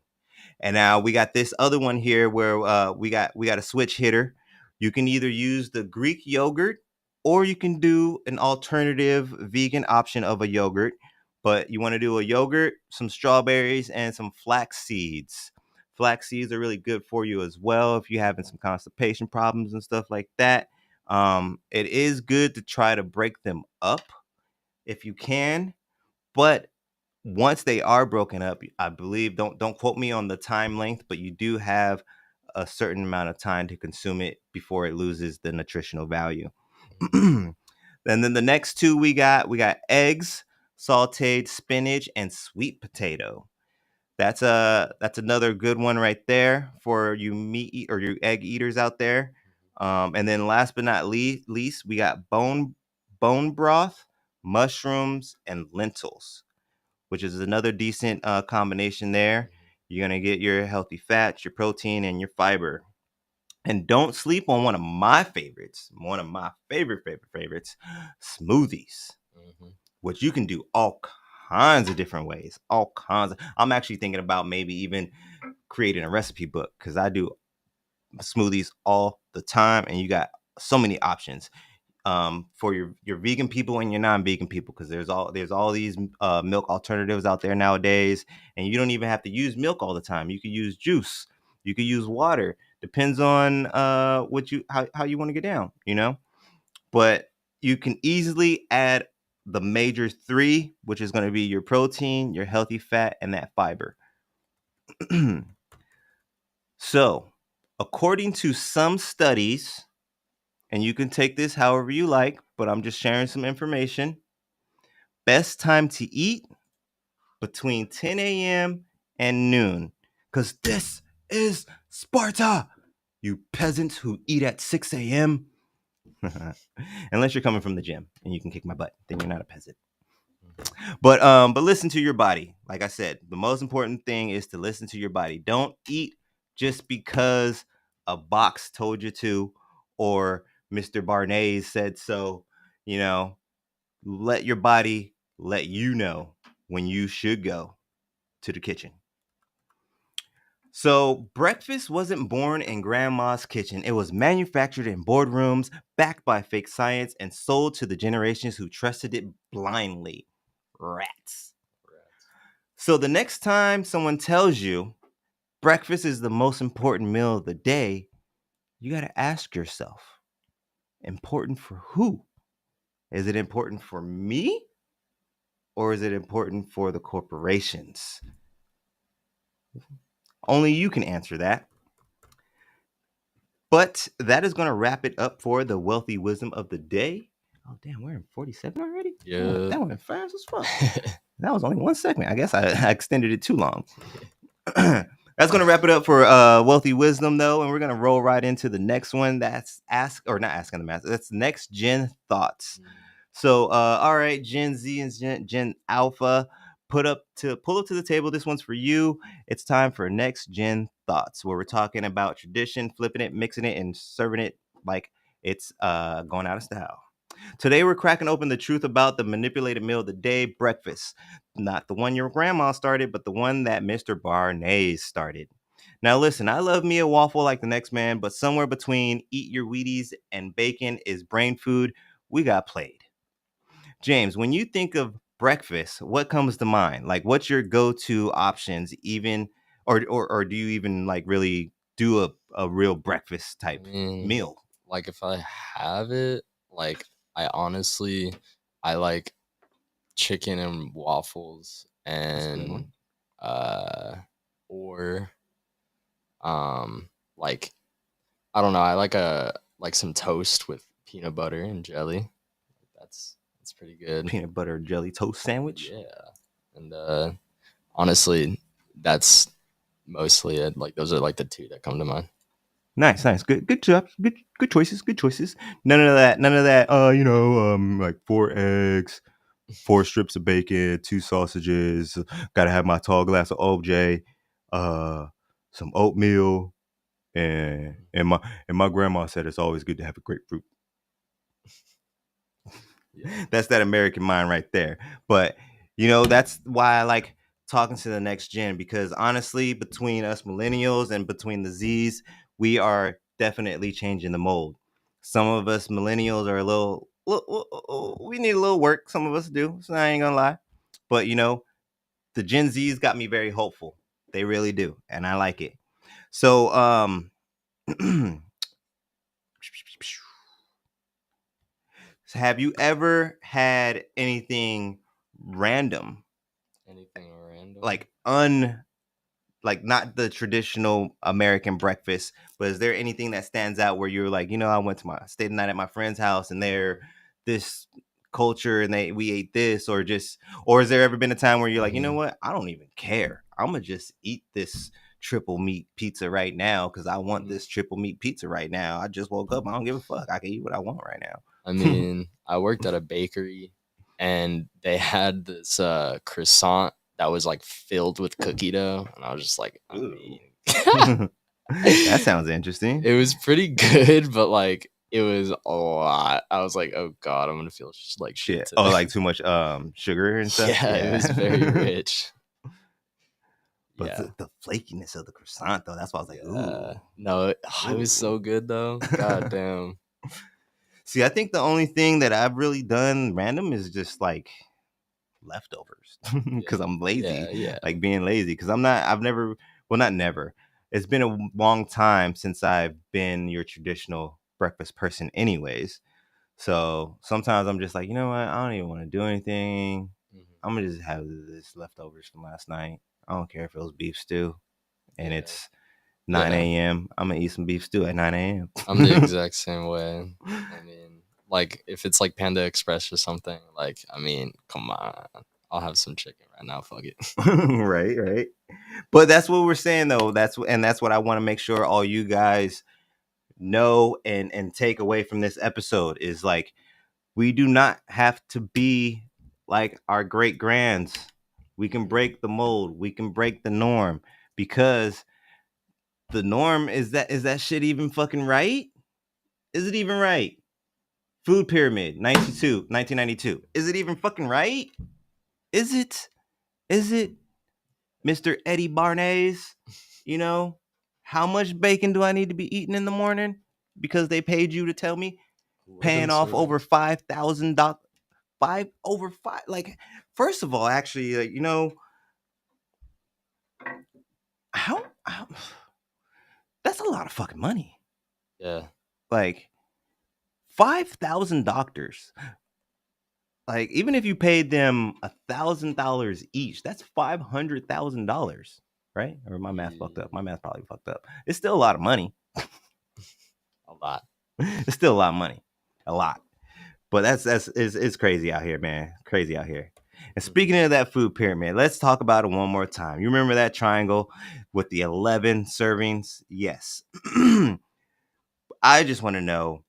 And now we got this other one here where we got a switch hitter. You can either use the Greek yogurt, or you can do an alternative vegan option of a yogurt. But you want to do a yogurt, some strawberries, and some flax seeds. Flax seeds are really good for you as well if you're having some constipation problems and stuff like that. It is good to try to break them up if you can, but once they are broken up, I believe, don't quote me on the time length, but you do have a certain amount of time to consume it before it loses the nutritional value. And then the next two we got eggs, sauteed spinach, and sweet potato. That's another good one right there for you or you egg eaters out there. And then last but not least, we got bone broth, mushrooms, and lentils, which is another decent combination there. You're gonna get your healthy fats, your protein, and your fiber. And don't sleep on one of my favorites, smoothies, Mm-hmm. which you can do all kinds of different ways. All kinds of, I'm actually thinking about maybe even creating a recipe book because I do smoothies all the time, and you got so many options for your vegan people and your non-vegan people, because there's all these milk alternatives out there nowadays, and you don't even have to use milk all the time. You could use juice, you could use water. Depends on what you how you want to get down, but you can easily add the major three, which is going to be your protein, your healthy fat, and that fiber. So, according to some studies, and you can take this however you like, but I'm just sharing some information. Best time to eat between 10 a.m. and noon, because this is Sparta, you peasants who eat at 6 a.m. Unless you're coming from the gym and you can kick my butt, then you're not a peasant. But listen to your body. Like I said, the most important thing is to listen to your body. Don't eat just because a box told you to, or Mr. Barnes said so. You know, let your body let you know when you should go to the kitchen. So, breakfast wasn't born in grandma's kitchen. It was manufactured in boardrooms, backed by fake science, and sold to the generations who trusted it blindly. Rats. So, the next time someone tells you breakfast is the most important meal of the day, you got to ask yourself, important for who? Is it important for me? Or is it important for the corporations? Only you can answer that. But that is going to wrap it up for the wealthy wisdom of the day. Oh, damn, we're in 47 already? Yeah. That went fast as fuck. That was only one segment. I guess I extended it too long. That's going to wrap it up for wealthy wisdom, though, and we're going to roll right into the next one. That's not asking the master. That's next gen thoughts. So, all right, Gen Z and Gen Alpha, pull up to the table. This one's for you. It's time for next gen thoughts, where we're talking about tradition, flipping it, mixing it, and serving it like it's going out of style. Today, we're cracking open the truth about the manipulated meal of the day, breakfast. Not the one your grandma started, but the one that Mr. Barnes started. Now, listen, I love me a waffle like the next man, but somewhere between eat your Wheaties and bacon is brain food. We got played. James, when you think of breakfast, what comes to mind? Like, what's your go-to options, even, or do you even like really do a real breakfast I type mean, meal? like if I have it, like I honestly, I like chicken and waffles That's a good and one. uh or like I don't know, I like some toast with peanut butter and jelly. That's pretty good. Peanut butter jelly toast sandwich. Yeah. And honestly, that's mostly it. Like those are like the two that come to mind. Nice, nice, good job, good choices, good choices. None of that. Like 4 eggs, 4 strips of bacon, 2 sausages. Got to have my tall glass of OJ, some oatmeal, and my grandma said it's always good to have a grapefruit. Yeah. That's that American mind right there. But that's why I like talking to the next gen, because honestly, between us millennials and between the Z's, we are definitely changing the mold. Some of us millennials are a little, we need a little work. Some of us do. So I ain't gonna lie. But the Gen Z's got me very hopeful. They really do, and I like it. So have you ever had anything random Anything random? like like not the traditional American breakfast, but is there anything that stands out where you're like, I went to stayed the night at my friend's house and they're this culture and we ate this, or has there ever been a time where you're like, you know what, I don't even care, I'm gonna just eat this triple meat pizza right now because I want this triple meat pizza right now. I just woke up, I don't give a fuck, I can eat what I want right now. I mean, I worked at a bakery and they had this croissant that was like filled with cookie dough, and I was just like, I mean, that sounds interesting. It was pretty good, but like it was a lot. I was like, oh god, I'm gonna feel like shit. Oh, like too much sugar and stuff. Yeah, it was very rich. But the flakiness of the croissant, though, that's why I was like, ooh. No, it was so good though. God damn. See, I think the only thing that I've really done random is just like leftovers because I'm lazy. Yeah. Like being lazy because I've never, well, not never. It's been a long time since I've been your traditional breakfast person, anyways. So sometimes I'm just like, you know what? I don't even want to do anything. I'm gonna just have this leftovers from last night. I don't care if it was beef stew, and it's 9 a.m. I'm gonna eat some beef stew at 9 a.m. I'm the exact same way. I mean, like if it's like Panda Express or something, like I mean, come on, I'll have some chicken right now. Fuck it. Right. But that's what we're saying though. That's what I want to make sure all you guys know and take away from this episode is like, we do not have to be like our great grands. We can break the mold. We can break the norm, because the norm is that shit even fucking right? Is it even right? Food pyramid, 1992. Is it even fucking right? Is it? Mr. Eddie Barnes? How much bacon do I need to be eating in the morning? Because they paid you to tell me? Paying off over $5,000. Over five. Like, first of all, actually, how that's a lot of fucking money. Yeah. Like 5,000 doctors. Like, even if you paid them $1,000 each, that's $500,000, right? Or my math fucked up. My math probably fucked up. It's still a lot of money. A lot. It's still a lot of money. A lot. But it's crazy out here, man. Crazy out here. And speaking of that food pyramid, let's talk about it one more time. You remember that triangle with the 11 servings? Yes. I just want to know,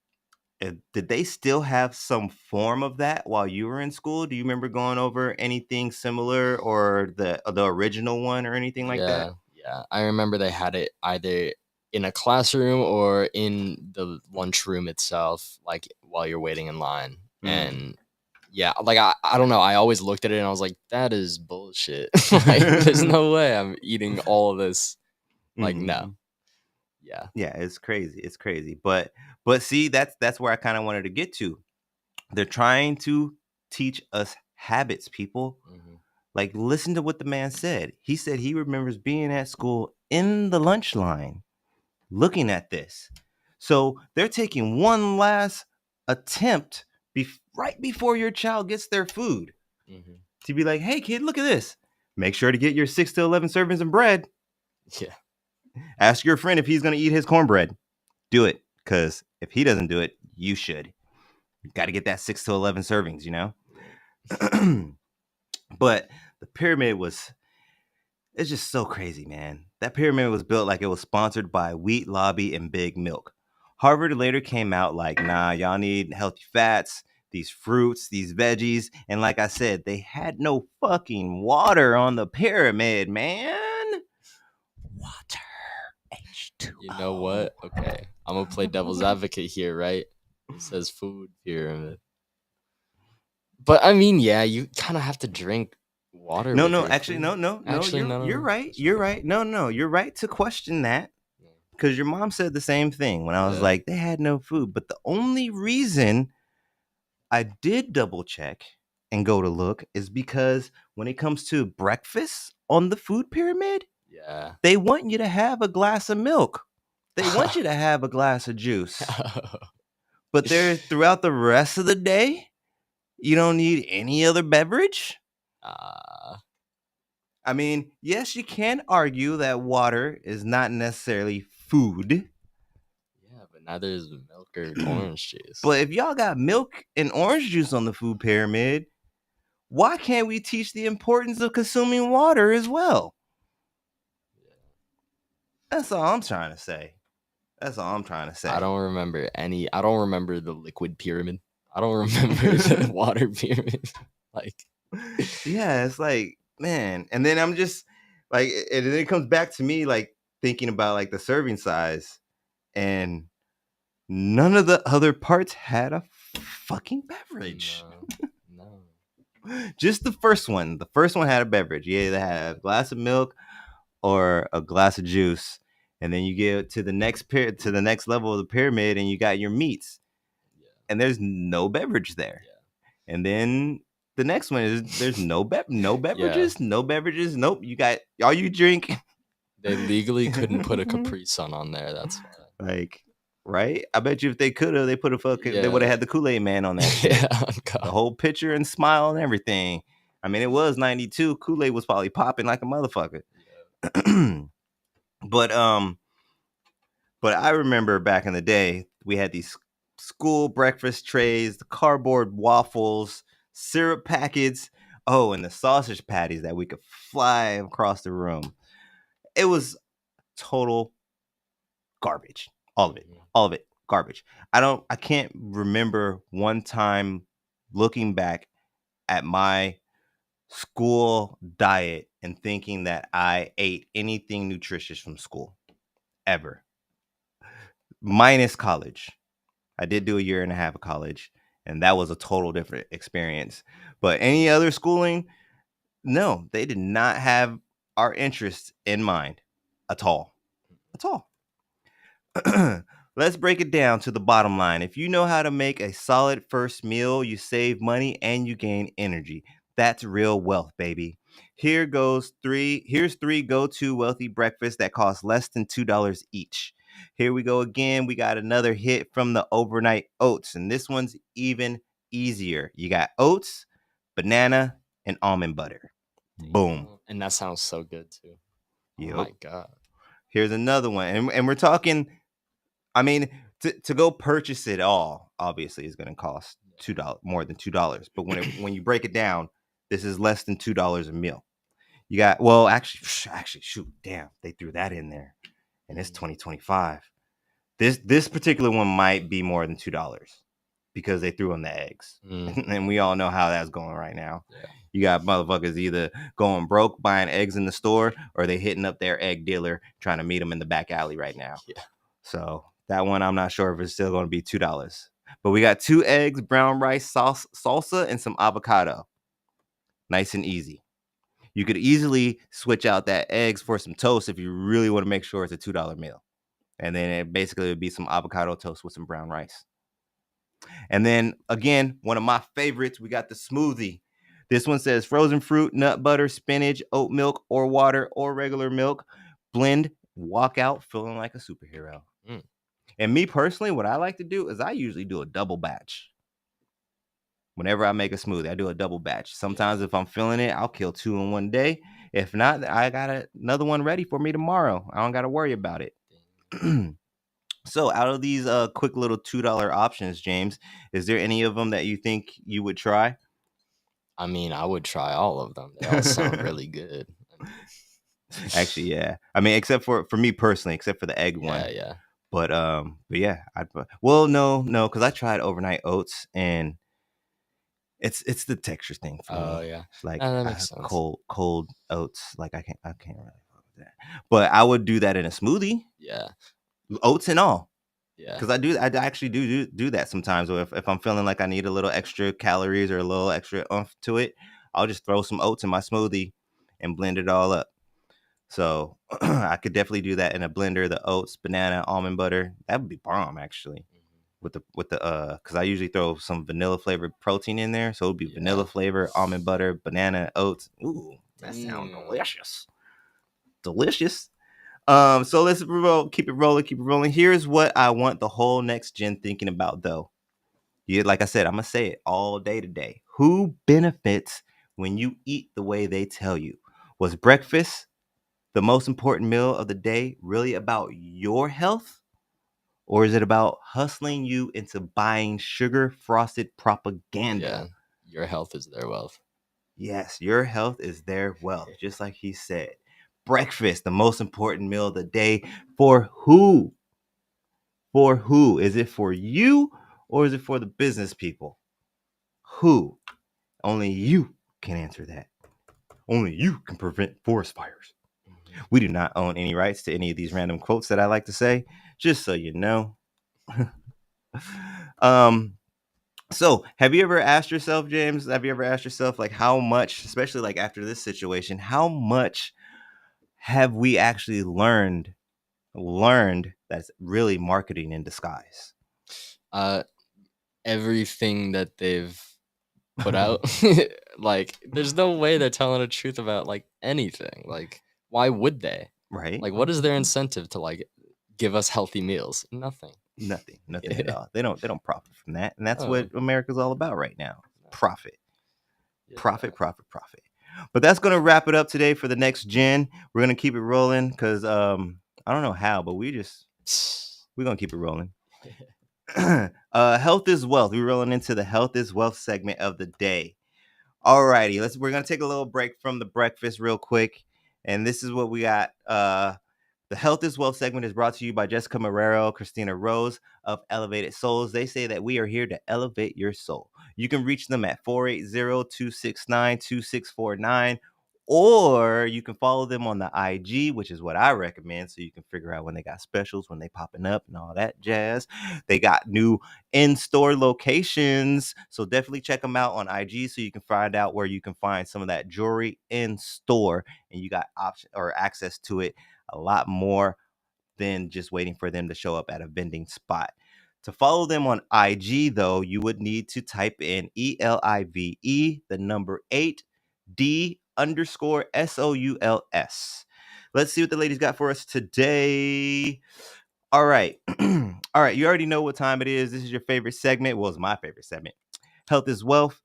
did they still have some form of that while you were in school? Do you remember going over anything similar, or the original one, or anything like that? Yeah. I remember they had it either in a classroom or in the lunchroom itself, like while you're waiting in line. And yeah, like I don't know. I always looked at it and I was like, that is bullshit. Like, there's no way I'm eating all of this. Like, no. Yeah, it's crazy. But see, that's where I kind of wanted to get to. They're trying to teach us habits, people. Like, listen to what the man said. He said he remembers being at school in the lunch line looking at this. So they're taking one last attempt right before your child gets their food to be like, hey kid, look at this, make sure to get your 6 to 11 servings of bread. Yeah. Ask your friend if he's going to eat his cornbread. Do it, because if he doesn't do it, you should. You got to get that 6 to 11 servings, But the pyramid it's just so crazy, man. That pyramid was built like it was sponsored by Wheat Lobby and Big Milk. Harvard later came out like, nah, y'all need healthy fats, these fruits, these veggies. And like I said, they had no fucking water on the pyramid, man. Water. H2O. You know what? Okay. I'm going to play devil's advocate here, right? It says food pyramid. But I mean, yeah, you kind of have to drink water. No. Actually, no. You're right. You're right. No. You're right to question that, because your mom said the same thing when I was like, they had no food. But the only reason I did double check and go to look is because when it comes to breakfast on the food pyramid, they want you to have a glass of milk. They want you to have a glass of juice. But throughout the rest of the day, you don't need any other beverage? I mean, yes, you can argue that water is not necessarily food. Yeah, but neither is milk or orange juice. But if y'all got milk and orange juice on the food pyramid, why can't we teach the importance of consuming water as well? That's all I'm trying to say. That's all I'm trying to say. I don't remember any. I don't remember the liquid pyramid. I don't remember the water pyramid. Like, Yeah, it's like, man. And then I'm just like, and then it comes back to me like thinking about like the serving size, and none of the other parts had a fucking beverage. no. Just the first one. The first one had a beverage. You either had a glass of milk or a glass of juice. And then you get to the next level of the pyramid, and you got your meats, Yeah. and there's no beverage there. Yeah. And then the next one is there's no beverages, no beverages. Nope, you got all you drink. They legally couldn't put a Capri Sun on there. That's why. Like, right? I bet you if they could have, they put a fucking. They would have Yeah. had the Kool-Aid Man on that shit. Yeah, oh The God. whole picture and smile and everything. I mean, it was 92. Kool-Aid was probably popping like a motherfucker. But I remember back in the day, we had these school breakfast trays, the cardboard waffles, syrup packets, oh, and the sausage patties that we could fly across the room. It was total garbage. All of it, garbage. I can't remember one time looking back at my school diet and thinking that I ate anything nutritious from school ever. Minus college. I did do a year and a half of college, and that was a total different experience. But any other schooling, no, they did not have our interests in mind at all. At all. Let's break it down to the bottom line. If you know how to make a solid first meal, you save money and you gain energy. That's real wealth, baby. Here's three go-to wealthy breakfasts that cost less than $2 each. Here we go again. We got another hit from the overnight oats, and this one's even easier. You got oats, banana, and almond butter. Boom. And that sounds so good too. Yep. Oh my God. Here's another one. And we're talking, I mean, to go purchase it all, obviously, is going to cost more than $2. But when you break it down, this is less than $2 a meal. You got, well, actually, shoot, damn, they threw that in there, and it's 2025. This particular one might be more than $2 because they threw in the eggs, and we all know how that's going right now. Yeah. You got motherfuckers either going broke buying eggs in the store, or they hitting up their egg dealer trying to meet them in the back alley right now. Yeah. So that one, I'm not sure if it's still going to be $2. But we got 2 eggs, brown rice, salsa, and some avocado. Nice and easy. You could easily switch out that eggs for some toast if you really want to make sure it's a $2 meal. And then it basically would be some avocado toast with some brown rice. And then again, one of my favorites, we got the smoothie. This one says frozen fruit, nut butter, spinach, oat milk, or water, or regular milk. Blend, walk out feeling like a superhero. And me personally, what I like to do is I usually do a double batch. Whenever I make a smoothie, I do a double batch. Sometimes if I'm feeling it, I'll kill 2 in one day. If not, I got another one ready for me tomorrow. I don't got to worry about it. So out of these quick little $2 options, James, is there any of them that you think you would try? I mean, I would try all of them. They all sound really good. Actually, yeah. I mean, except for me personally, except for the egg one. Yeah. But yeah, no, because I tried overnight oats, and it's the texture thing for me. Oh yeah, like that makes sense. Cold oats, like I can't really fuck with that. But I would do that in a smoothie. Yeah, oats and all. Yeah, because I actually do that sometimes. Or if I'm feeling like I need a little extra calories or a little extra oomph to it, I'll just throw some oats in my smoothie and blend it all up. So I could definitely do that in a blender. The oats, banana, almond butter, that would be bomb actually. With the because I usually throw some vanilla flavored protein in there, so it would be vanilla flavor, almond butter, banana, oats. Ooh, that sounds delicious. So let's keep it rolling. Here's what I want the whole next gen thinking about, though. Yeah, like I said, I'm gonna say it all day today. Who benefits when you eat the way they tell you? Was breakfast the most important meal of the day really about your health? Or is it about hustling you into buying sugar frosted propaganda? Yeah, your health is their wealth. Yes, your health is their wealth, just like he said. Breakfast, the most important meal of the day. For who? For who? Is it for you or is it for the business people? Who? Only you can answer that. Only you can prevent forest fires. We do not own any rights to any of these random quotes that I like to say, just so you know. um, so have you ever asked yourself, James, have you ever asked yourself, like, how much, especially like after this situation, how much have we actually learned that's really marketing in disguise? Uh, Everything that they've put out, like, there's no way they're telling the truth about like anything. Like, why would they? Right? Like, what is their incentive to like give us healthy meals? Nothing. Nothing at all. They don't profit from that, and that's Oh, what America's all about right now. no. Profit, Yeah. profit, profit, profit. But that's gonna wrap it up today for the next gen. We're gonna keep it rolling because I don't know how, but we're gonna keep it rolling. Health is wealth. We're rolling into the health is wealth segment of the day. Alrighty, we're gonna take a little break from the breakfast real quick. And this is what we got. The Health is Wealth segment is brought to you by Jessica Marrero, Christina Rose of Elevated Souls. They say that we are here to elevate your soul. You can reach them at 480-269-2649, or you can follow them on the IG, which is what I recommend, so you can figure out when they got specials, when they popping up, and all that jazz. They got new in-store locations, so definitely check them out on IG so you can find out where you can find some of that jewelry in store, and you got option or access to it a lot more than just waiting for them to show up at a vending spot. To follow them on IG, though, you would need to type in ELIVE, the number 8D underscore SOULS. Let's see what the ladies got for us today. All right. All right. You already know what time it is. This is your favorite segment. Well, it's my favorite segment. Health is wealth.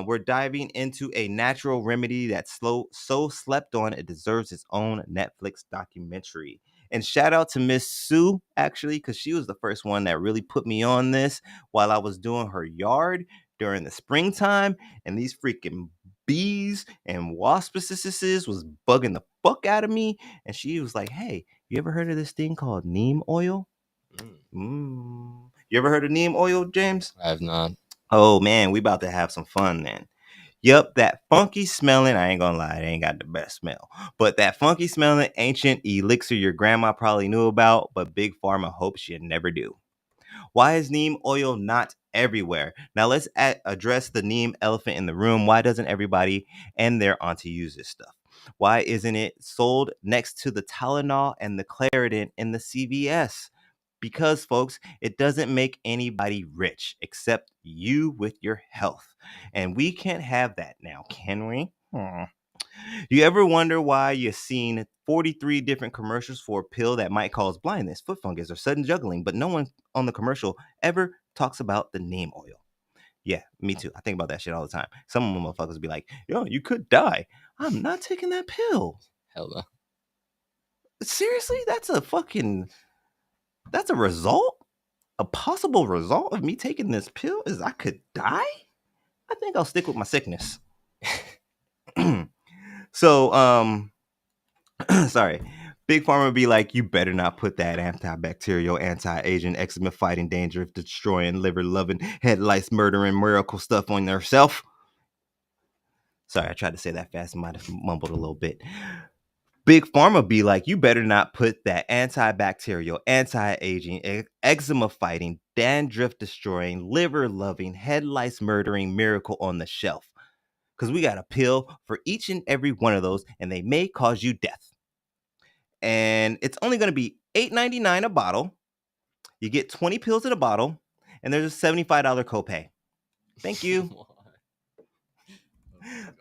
We're diving into a natural remedy that's so slept on it deserves its own Netflix documentary. And shout out to Miss Sue, actually, because she was the first one that really put me on this while I was doing her yard during the springtime. And these freaking bees and waspices was bugging the fuck out of me. And she was like, hey, you ever heard of this thing called neem oil? You ever heard of neem oil, James? I have not. Oh man, we about to have some fun then. Yep, that funky smelling, I ain't gonna lie, it ain't got the best smell. But that funky smelling ancient elixir your grandma probably knew about, but Big Pharma hopes you never do. Why is neem oil not everywhere? Now let's address the neem elephant in the room. Why doesn't everybody and their auntie use this stuff? Why isn't it sold next to the Tylenol and the Claritin in the CVS? Because, folks, it doesn't make anybody rich except you with your health. And we can't have that now, can we? Do you ever wonder why you've seen 43 different commercials for a pill that might cause blindness, foot fungus, or sudden juggling, but no one on the commercial ever talks about the neem oil? Yeah, me too. I think about that shit all the time. Some of them motherfuckers be like, yo, you could die. I'm not taking that pill. Hell no. Seriously? That's a result? A possible result of me taking this pill is I could die? I think I'll stick with my sickness. So, sorry. Big Pharma would be like, you better not put that antibacterial, anti-aging, eczema fighting, danger of destroying, liver loving, head lice murdering, miracle stuff on yourself. Sorry, I tried to say that fast and might have mumbled a little bit. Big Pharma be like, you better not put that antibacterial, anti-aging, eczema fighting, dandruff destroying, liver loving, head lice murdering miracle on the shelf. Because we got a pill for each and every one of those, and they may cause you death. And it's only going to be $8.99 a bottle. You get 20 pills in a bottle, and there's a $75 copay. Thank you.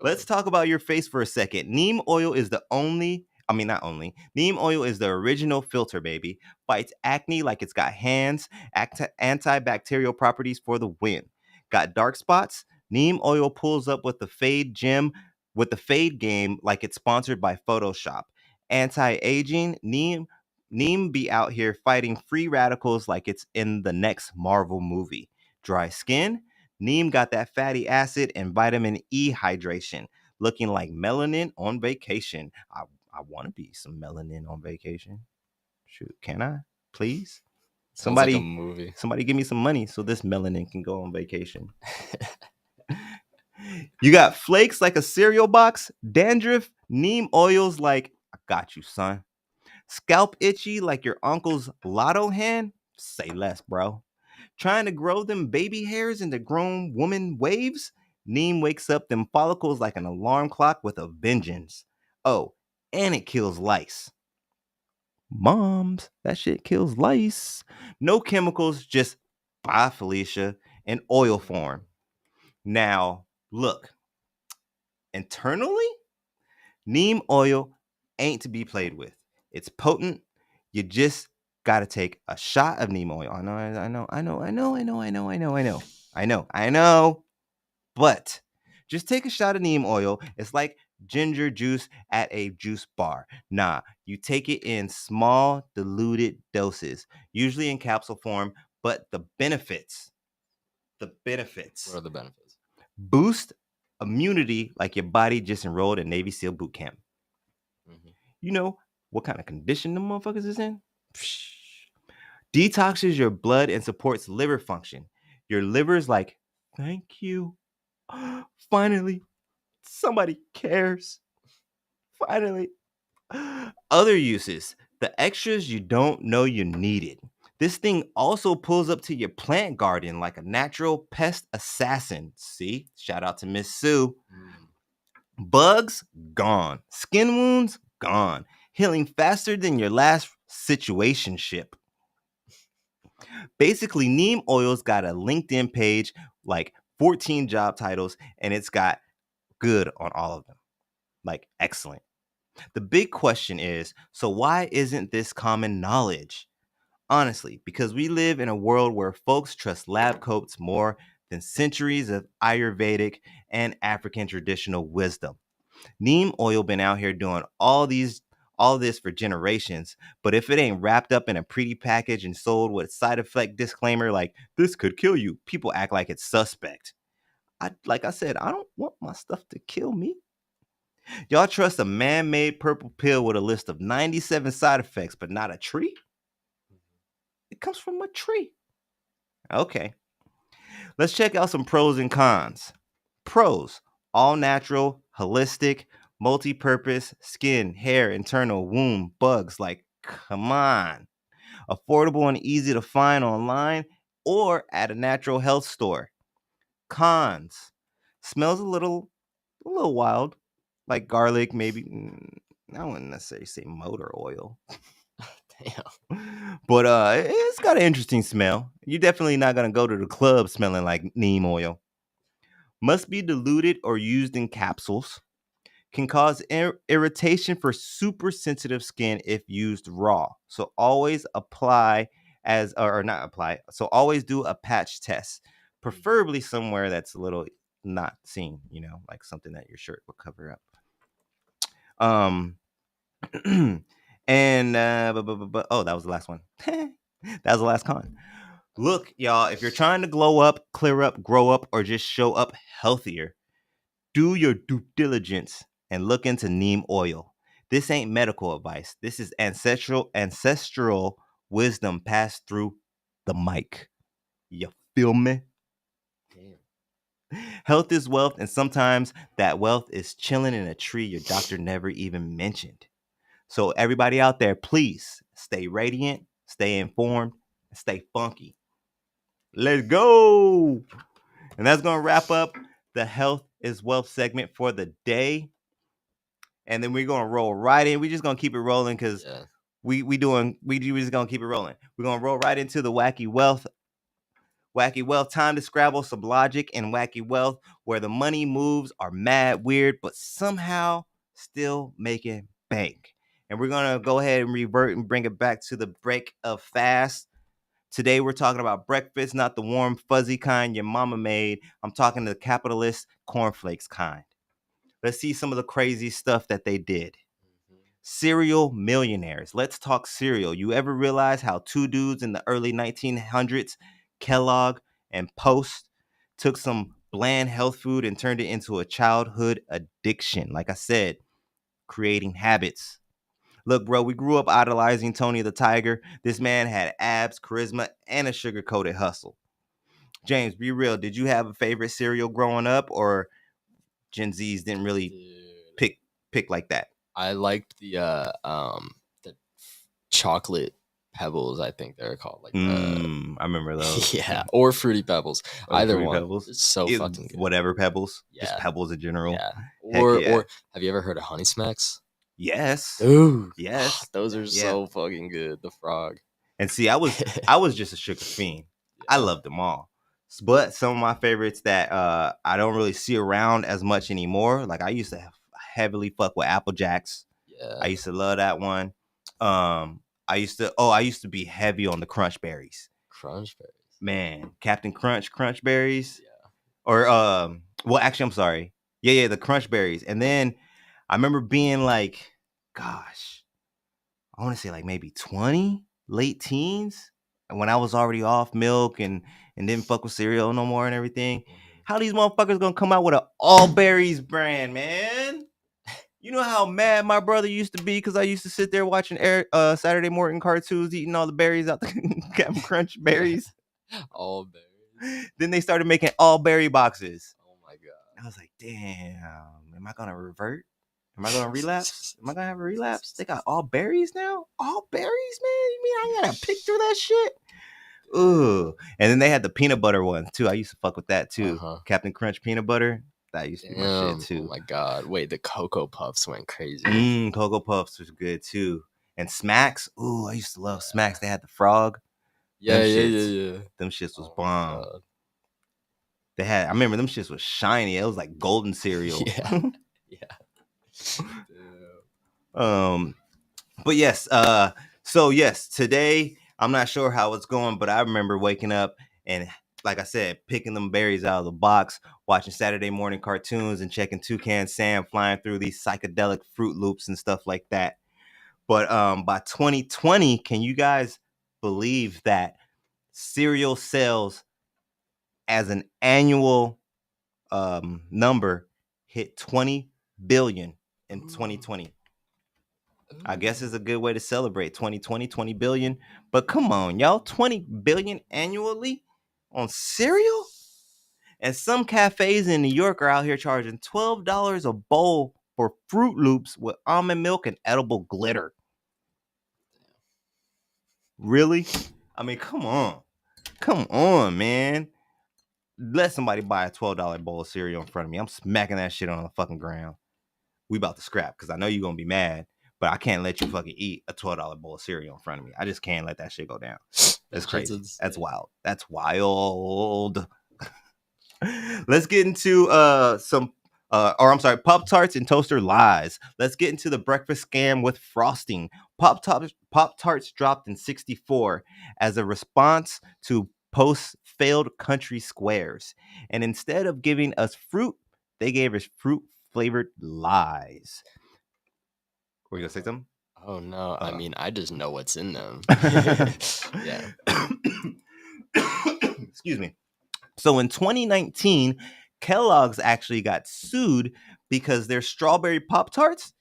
Let's talk about your face for a second. Neem oil is neem oil is the original filter, baby. Fights acne like it's got hands, antibacterial properties for the win. Got dark spots? Neem oil pulls up with the Fade Gem with the fade game like it's sponsored by Photoshop. Anti-aging, Neem be out here fighting free radicals like it's in the next Marvel movie. Dry skin, Neem got that fatty acid and vitamin E hydration, looking like melanin on vacation. I want to be some melanin on vacation. Shoot, can I? Please? Sounds like a Somebody movie. somebody give me some money so this melanin can go on vacation. You got flakes like a cereal box, dandruff, neem oils like I got you, son. Scalp itchy like your uncle's lotto hand? Say less, bro. Trying to grow them baby hairs into grown woman waves? Neem wakes up them follicles like an alarm clock with a vengeance. Oh, and it kills lice. Moms, that shit kills lice. No chemicals, just bye, Felicia, in oil form. Now, look, internally, neem oil ain't to be played with. It's potent. You just gotta take a shot of neem oil. I know. But just take a shot of neem oil. It's like ginger juice at a juice bar. Nah, you take it in small, diluted doses, usually in capsule form. But the benefits, What are the benefits? boost immunity like your body just enrolled in Navy SEAL boot camp. Mm-hmm. You know what kind of condition the motherfuckers is in? Psh. Detoxes your blood and supports liver function. Your liver's like, thank you. Finally, somebody cares. Finally. Other uses, the extras you don't know you needed. This thing also pulls up to your plant garden like a natural pest assassin. See? Shout out to Miss Sue. Bugs, gone. Skin wounds, gone. Healing faster than your last situationship. Basically, neem oil's got a LinkedIn page, like 14 job titles, and it's got good on all of them. Like, excellent. The big question is, so why isn't this common knowledge? Honestly, because we live in a world where folks trust lab coats more than centuries of Ayurvedic and African traditional wisdom. Neem oil been out here doing all this for generations, but if it ain't wrapped up in a pretty package and sold with a side effect disclaimer like this could kill you, people act like it's suspect. Like I said, I don't want my stuff to kill me. Y'all trust a man-made purple pill with a list of 97 side effects, but not a tree? It comes from a tree. Okay. Let's check out some pros and cons. Pros: all natural, holistic, multi-purpose, skin, hair, internal, womb, bugs. Like, come on. Affordable and easy to find online or at a natural health store. Cons: smells a little wild, like garlic, maybe. I wouldn't necessarily say motor oil. Damn. But it's got an interesting smell. You're definitely not gonna go to the club smelling like neem oil. Must be diluted or used in capsules. Can cause irritation for super sensitive skin if used raw. So always apply or not apply. So always do a patch test, preferably somewhere that's a little not seen. Like something that your shirt will cover up. And oh, that was the last one. That was the last con. Look, y'all, if you're trying to glow up, clear up, grow up, or just show up healthier, do your due diligence and look into neem oil. This ain't medical advice. This is ancestral wisdom passed through the mic. You feel me? Damn. Health is wealth, and sometimes that wealth is chilling in a tree your doctor never even mentioned. So everybody out there, please stay radiant, stay informed, and stay funky. Let's go. And that's going to wrap up the health is wealth segment for the day. And then we're going to roll right in. We're just going to keep it rolling because we just going to keep it rolling. We're going to roll right into the wacky wealth. Wacky wealth, time to scrabble some logic and wacky wealth where the money moves are mad weird, but somehow still making bank. And we're going to go ahead and revert and bring it back to the break of fast. Today, we're talking about breakfast, not the warm, fuzzy kind your mama made. I'm talking the capitalist cornflakes kind. Let's see some of the crazy stuff that they did. Mhm. Cereal millionaires. Let's talk cereal. You ever realize how two dudes in the early 1900s, Kellogg and Post, took some bland health food and turned it into a childhood addiction? Like I said, creating habits. Look, bro, we grew up idolizing Tony the Tiger. This man had abs, charisma, and a sugar coated hustle. James, be real. Did you have a favorite cereal growing up, or Gen Zs didn't really Dude, pick like that? I liked the chocolate pebbles. I think they're called like I remember those. yeah, or fruity pebbles. Or Either Fruity one. Pebbles. It's so fucking good. Whatever Pebbles. Just Yeah, Pebbles in general. yeah. Heck yeah. Or have you ever heard of Honey Smacks? Yes. Dude, Yes. those are Yeah. so fucking good. The frog. And see, I was just a sugar fiend. I loved them all. But some of my favorites that I don't really see around as much anymore. Like I used to heavily fuck with Apple Jacks. Yeah. I used to love that one. I used to be heavy on the Crunch Berries. Crunch Berries. Man, Captain Crunch Berries. Yeah. Or well, actually, I'm sorry. Yeah, the Crunch Berries. And then I remember being like, gosh, I want to say like maybe 20, late teens, when I was already off milk and didn't fuck with cereal no more and everything. How these motherfuckers gonna come out with an all berries brand, man? You know how mad my brother used to be because I used to sit there watching Saturday morning cartoons, eating all the berries out the Captain Crunch berries. All berries. Then they started making all berry boxes. Oh my god! I was like, damn, am I gonna revert? Am I gonna relapse? Am I gonna have a relapse? They got all berries now? All berries, man? You mean I gotta pick through that shit? Ooh. And then they had the peanut butter one too. I used to fuck with that too. Captain Crunch peanut butter. That used to be my shit too. Oh my god. Wait, the Cocoa Puffs went crazy. Cocoa Puffs was good too. And Smacks. Ooh, I used to love Smacks. They had the frog. Yeah. Them shits was bomb. I remember them shits was shiny. It was like golden cereal. Yeah. But yes, so yes, today I'm not sure how it's going, but I remember waking up and, like I said, picking them berries out of the box, watching Saturday morning cartoons, and checking Toucan Sam flying through these psychedelic Fruit Loops and stuff like that. But by 2020, can you guys believe that cereal sales as an annual number hit 20 billion in 2020? I guess it's a good way to celebrate 2020, 20 billion. But come on, y'all, 20 billion annually on cereal? And some cafes in New York are out here charging $12 a bowl for Fruit Loops with almond milk and edible glitter. Really? I mean, come on. Come on, man. Let somebody buy a $12 bowl of cereal in front of me. I'm smacking that shit on the fucking ground. We about to scrap because I know you're going to be mad. But I can't let you fucking eat a $12 bowl of cereal in front of me. I just can't let that shit go down. That's crazy. That's wild. That's wild. Let's get into Pop-Tarts and toaster lies. Let's get into the breakfast scam with frosting. Pop-Tarts dropped in 64 as a response to Post's failed country squares. And instead of giving us fruit, they gave us fruit-flavored lies. Were you gonna say something? Oh no! I mean, I just know what's in them. Yeah. Excuse me. So in 2019, Kellogg's actually got sued because their strawberry Pop-Tarts,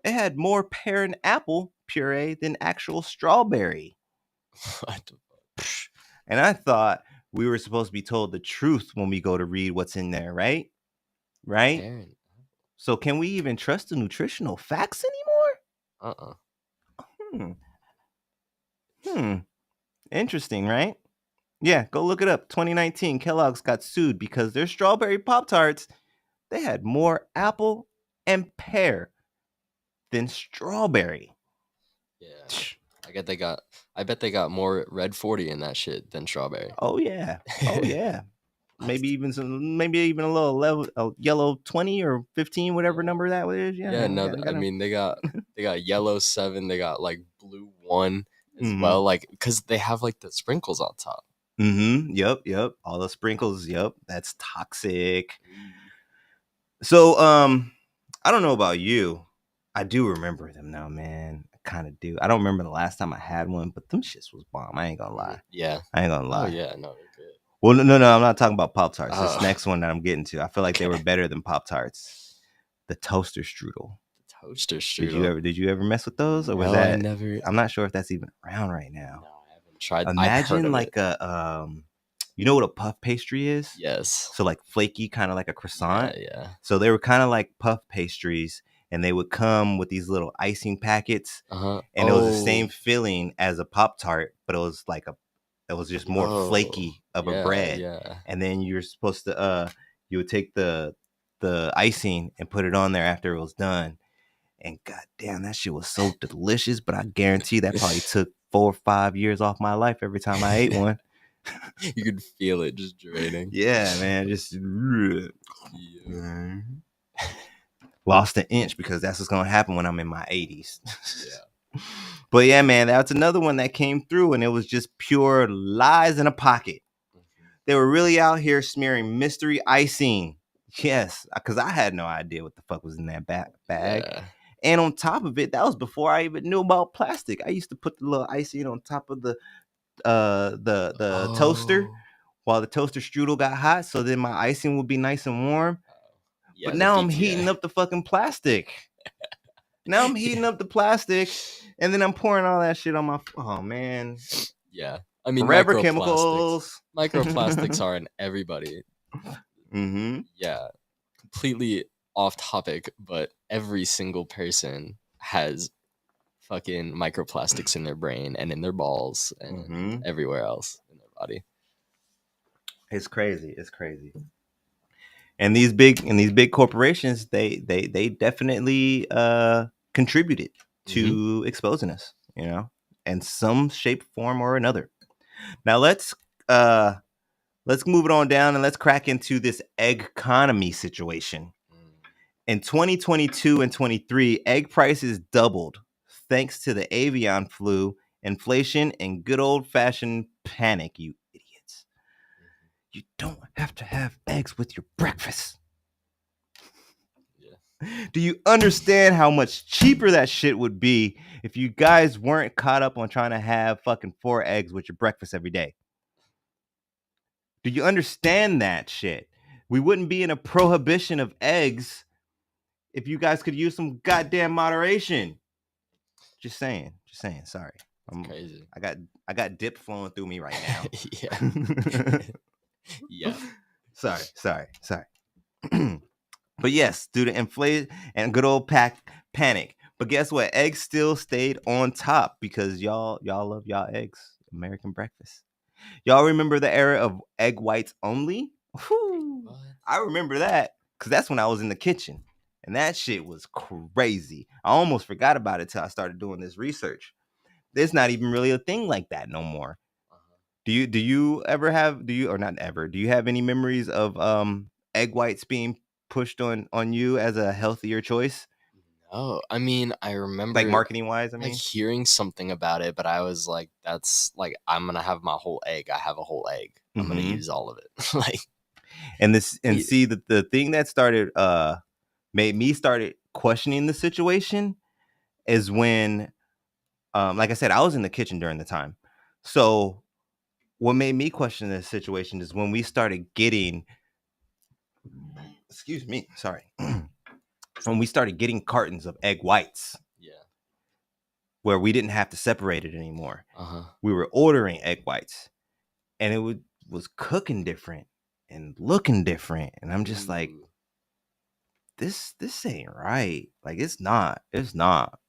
it had more pear and apple puree than actual strawberry. And I thought we were supposed to be told the truth when we go to read what's in there, right? Right? So can we even trust the nutritional facts anymore? Interesting, right? Yeah, go look it up. 2019, Kellogg's got sued because their strawberry Pop-Tarts, they had more apple and pear than strawberry. Yeah. I bet they got more red 40 in that shit than strawberry. Oh yeah. maybe even a little a yellow 20 or 15, whatever number that is. Yeah, no, I mean they got yellow 7, they got like blue 1 as well, like because they have like the sprinkles on top. Yep. All the sprinkles. Yep. That's toxic. So I don't know about you. I do remember them now, man. I kind of do. I don't remember the last time I had one, but them shits was bomb. I ain't gonna lie. Yeah. I ain't gonna Oh lie. yeah, no, you're good. Well, no. I'm not talking about Pop Tarts. This Oh. next one that I'm getting to, I feel like they were Okay. better than Pop Tarts. The toaster strudel. Toaster strudel. Did you ever mess with those, or was No, I that? never. I'm not sure if that's even around right No, now. I haven't tried. I've heard Imagine of like it. a you know what a puff pastry is? Yes. So like flaky, kind of like a croissant. Yeah. So they were kind of like puff pastries, and they would come with these little icing packets, Uh-huh. and it was the same filling as a Pop Tart, but it was like it was just more flaky of a bread. Yeah. And then you're supposed to you would take the icing and put it on there after it was done. And goddamn, that shit was so delicious. But I guarantee that probably took 4 or 5 years off my life every time I ate one. You could feel it just draining. Yeah, man, just Yeah. lost an inch, because that's what's gonna happen when I'm in my 80s. Yeah. But yeah, man, that's another one that came through, and it was just pure lies in a pocket. They were really out here smearing mystery icing. Yes, because I had no idea what the fuck was in that bag. Yeah. And on top of it, that was before I even knew about plastic. I used to put the little icing on top of the toaster while the toaster strudel got hot, so then my icing would be nice and warm. Yeah, but now I'm heating up the fucking plastic. Now I'm heating up the plastic, and then I'm pouring all that shit on my. Oh man. Yeah, I mean, forever chemicals. Microplastics are in everybody. Mm-hmm. Yeah, completely off topic, but every single person has fucking microplastics in their brain and in their balls and everywhere else in their body. It's crazy. It's crazy. And these big corporations, they definitely contributed to exposing us, you know, in some shape, form, or another. Now let's move it on down and let's crack into this egg economy situation. In 2022 and 23, egg prices doubled thanks to the avian flu, inflation, and good old-fashioned panic, you idiots. You don't have to have eggs with your breakfast. Yeah. Do you understand how much cheaper that shit would be if you guys weren't caught up on trying to have fucking 4 eggs with your breakfast every day? Do you understand that shit? We wouldn't be in a prohibition of eggs if you guys could use some goddamn moderation. Just saying. Sorry. I'm crazy. I got dip flowing through me right now. Yeah. Yeah. Sorry. But yes, due to inflation and good old panic. But guess what? Eggs still stayed on top because y'all love y'all eggs. American breakfast. Y'all remember the era of egg whites only? Whew. I remember that because that's when I was in the kitchen. And that shit was crazy. I almost forgot about it till I started doing this research. There's not even really a thing like that no more. Do you ever have do you have any memories of egg whites being pushed on you as a healthier choice? No, I mean, I remember like marketing wise, I mean, like hearing something about it, but I was like, that's like, I'm gonna have my whole egg. I have a whole egg. I'm gonna use all of it. Like, and see the thing that started made me started questioning the situation is when like I said, I was in the kitchen during the time. So what made me question this situation is when we started getting when we started getting cartons of egg whites. Yeah. Where we didn't have to separate it anymore. We were ordering egg whites and it was cooking different and looking different. And I'm just like, this ain't right. Like it's not. It's not.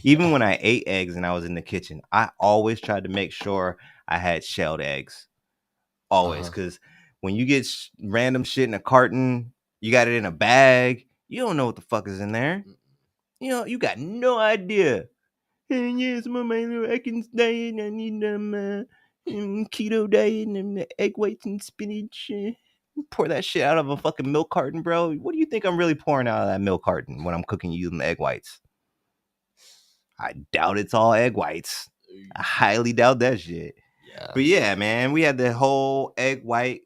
Even when I ate eggs and I was in the kitchen, I always tried to make sure I had shelled eggs. Always, because when you get random shit in a carton, you got it in a bag, you don't know what the fuck is in there. You know, you got no idea. And yeah, some of my little Atkins diet, I need keto diet and egg whites and spinach. Pour that shit out of a fucking milk carton, bro. What do you think I'm really pouring out of that milk carton when I'm cooking using the egg whites? I doubt it's all egg whites. I highly doubt that shit. Yeah. But yeah, man, we had the whole egg white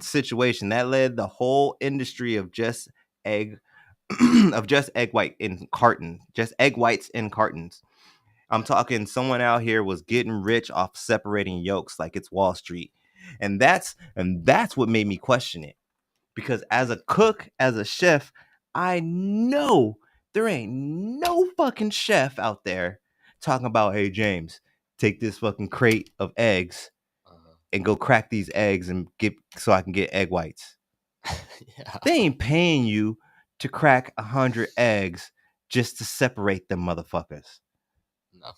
situation that led the whole industry of just egg of just egg white in carton, just egg whites in cartons. I'm talking someone out here was getting rich off separating yolks like it's Wall Street. And that's what made me question it. Because as a cook, as a chef, I know there ain't no fucking chef out there talking about, hey James, take this fucking crate of eggs Uh, and go crack these eggs and get so I can get egg whites. yeah. They ain't paying you to crack 100 eggs just to separate them motherfuckers. No.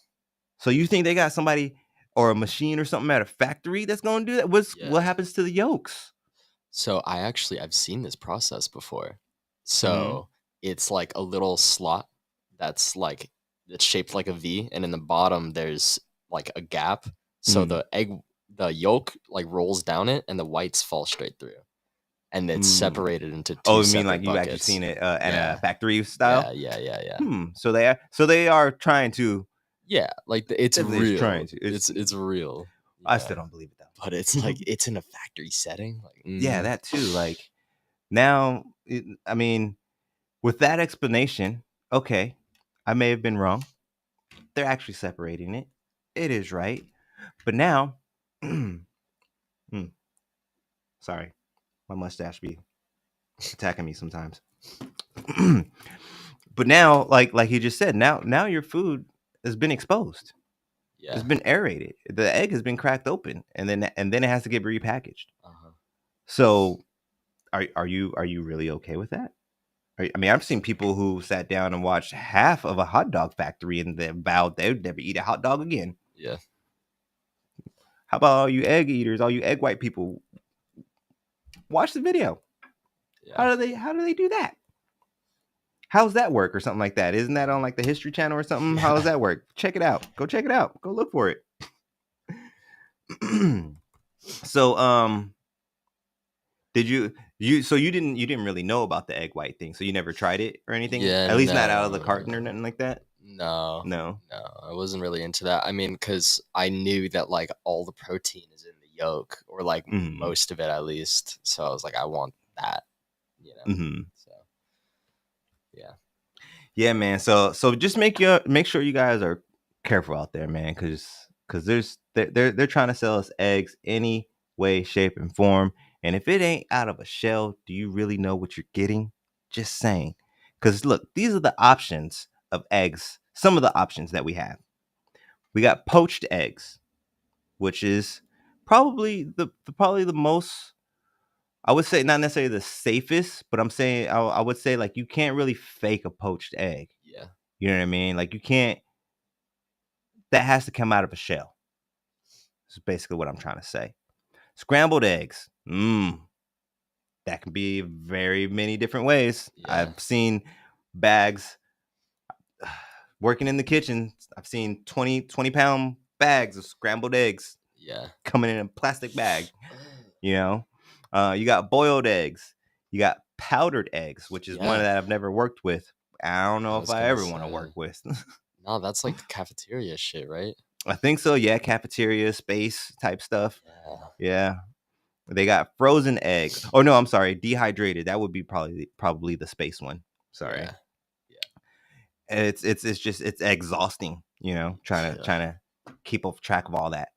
So you think they got somebody or a machine or something at a factory that's gonna do that? Yeah. What happens to the yolks? So I've seen this process before. Mm-hmm. So it's like a little slot that's like it's shaped like a V, and in the bottom there's like a gap. So the yolk like rolls down it, and the whites fall straight through, and it's Mm. separated into Oh, two you mean like separate you actually buckets. seen it at a Yeah, factory yeah, style? yeah, yeah, yeah. So they are trying to. Yeah, like it's It's trying real. to. It's real. I still Yeah, don't believe it but it's though. like it's in a factory setting. Like, Yeah, that too. Like now, I mean, with that explanation, okay, I may have been wrong. They're actually separating it. It is right, but now, hmm, sorry, my mustache be attacking me sometimes. But now, like you just said, now your food has been exposed. It's yeah. been aerated. The egg has been cracked open, and then it has to get repackaged. Uh-huh. So, are you really okay with that? I mean, I've seen people who sat down and watched half of a hot dog factory and then vowed they would never eat a hot dog again. Yeah, How about all you egg eaters, all you egg white people? Watch the video. yeah. How do they do that? How's that work or something like that? Isn't that on like the History Channel or something? How does Yeah. that work? Check it out. Go check it out. Go look for it. So did you didn't really know about the egg white thing, so you never tried it or anything? Yeah, At least not out of the carton or no. nothing like that? No. No. No, I wasn't really into that. I mean, because I knew that like all the protein is in the yolk, or like Mhm. most of it at least. So I was like, I want that, you know. Mhm. So yeah. Yeah, man. So just make sure you guys are careful out there, man, cuz they're trying to sell us eggs any way, shape and form. And if it ain't out of a shell, do you really know what you're getting? Just saying. Cuz look, these are the options of eggs. Some of the options that we have. We got poached eggs, which is probably the most, I would say, not necessarily the safest, but I would say like you can't really fake a poached egg. Yeah. You know what I mean? Like you can't. That has to come out of a shell. Is basically what I'm trying to say. Scrambled eggs. That can be very many different ways. Yeah. I've seen bags working in the kitchen. I've seen 20-pound bags of scrambled eggs Yeah. coming in a plastic bag. You know, you got boiled eggs. You got powdered eggs, which is one Yeah. that I've never worked with. I don't I know if was I gonna ever want to say. work with. No, that's like the cafeteria shit, right? I think so. Yeah, cafeteria space type stuff. Yeah. Yeah, they got frozen eggs. Oh no, I'm sorry, dehydrated. That would be probably the space one. Sorry, Yeah. Yeah. it's exhausting. Trying to Yeah. trying to keep track of all that.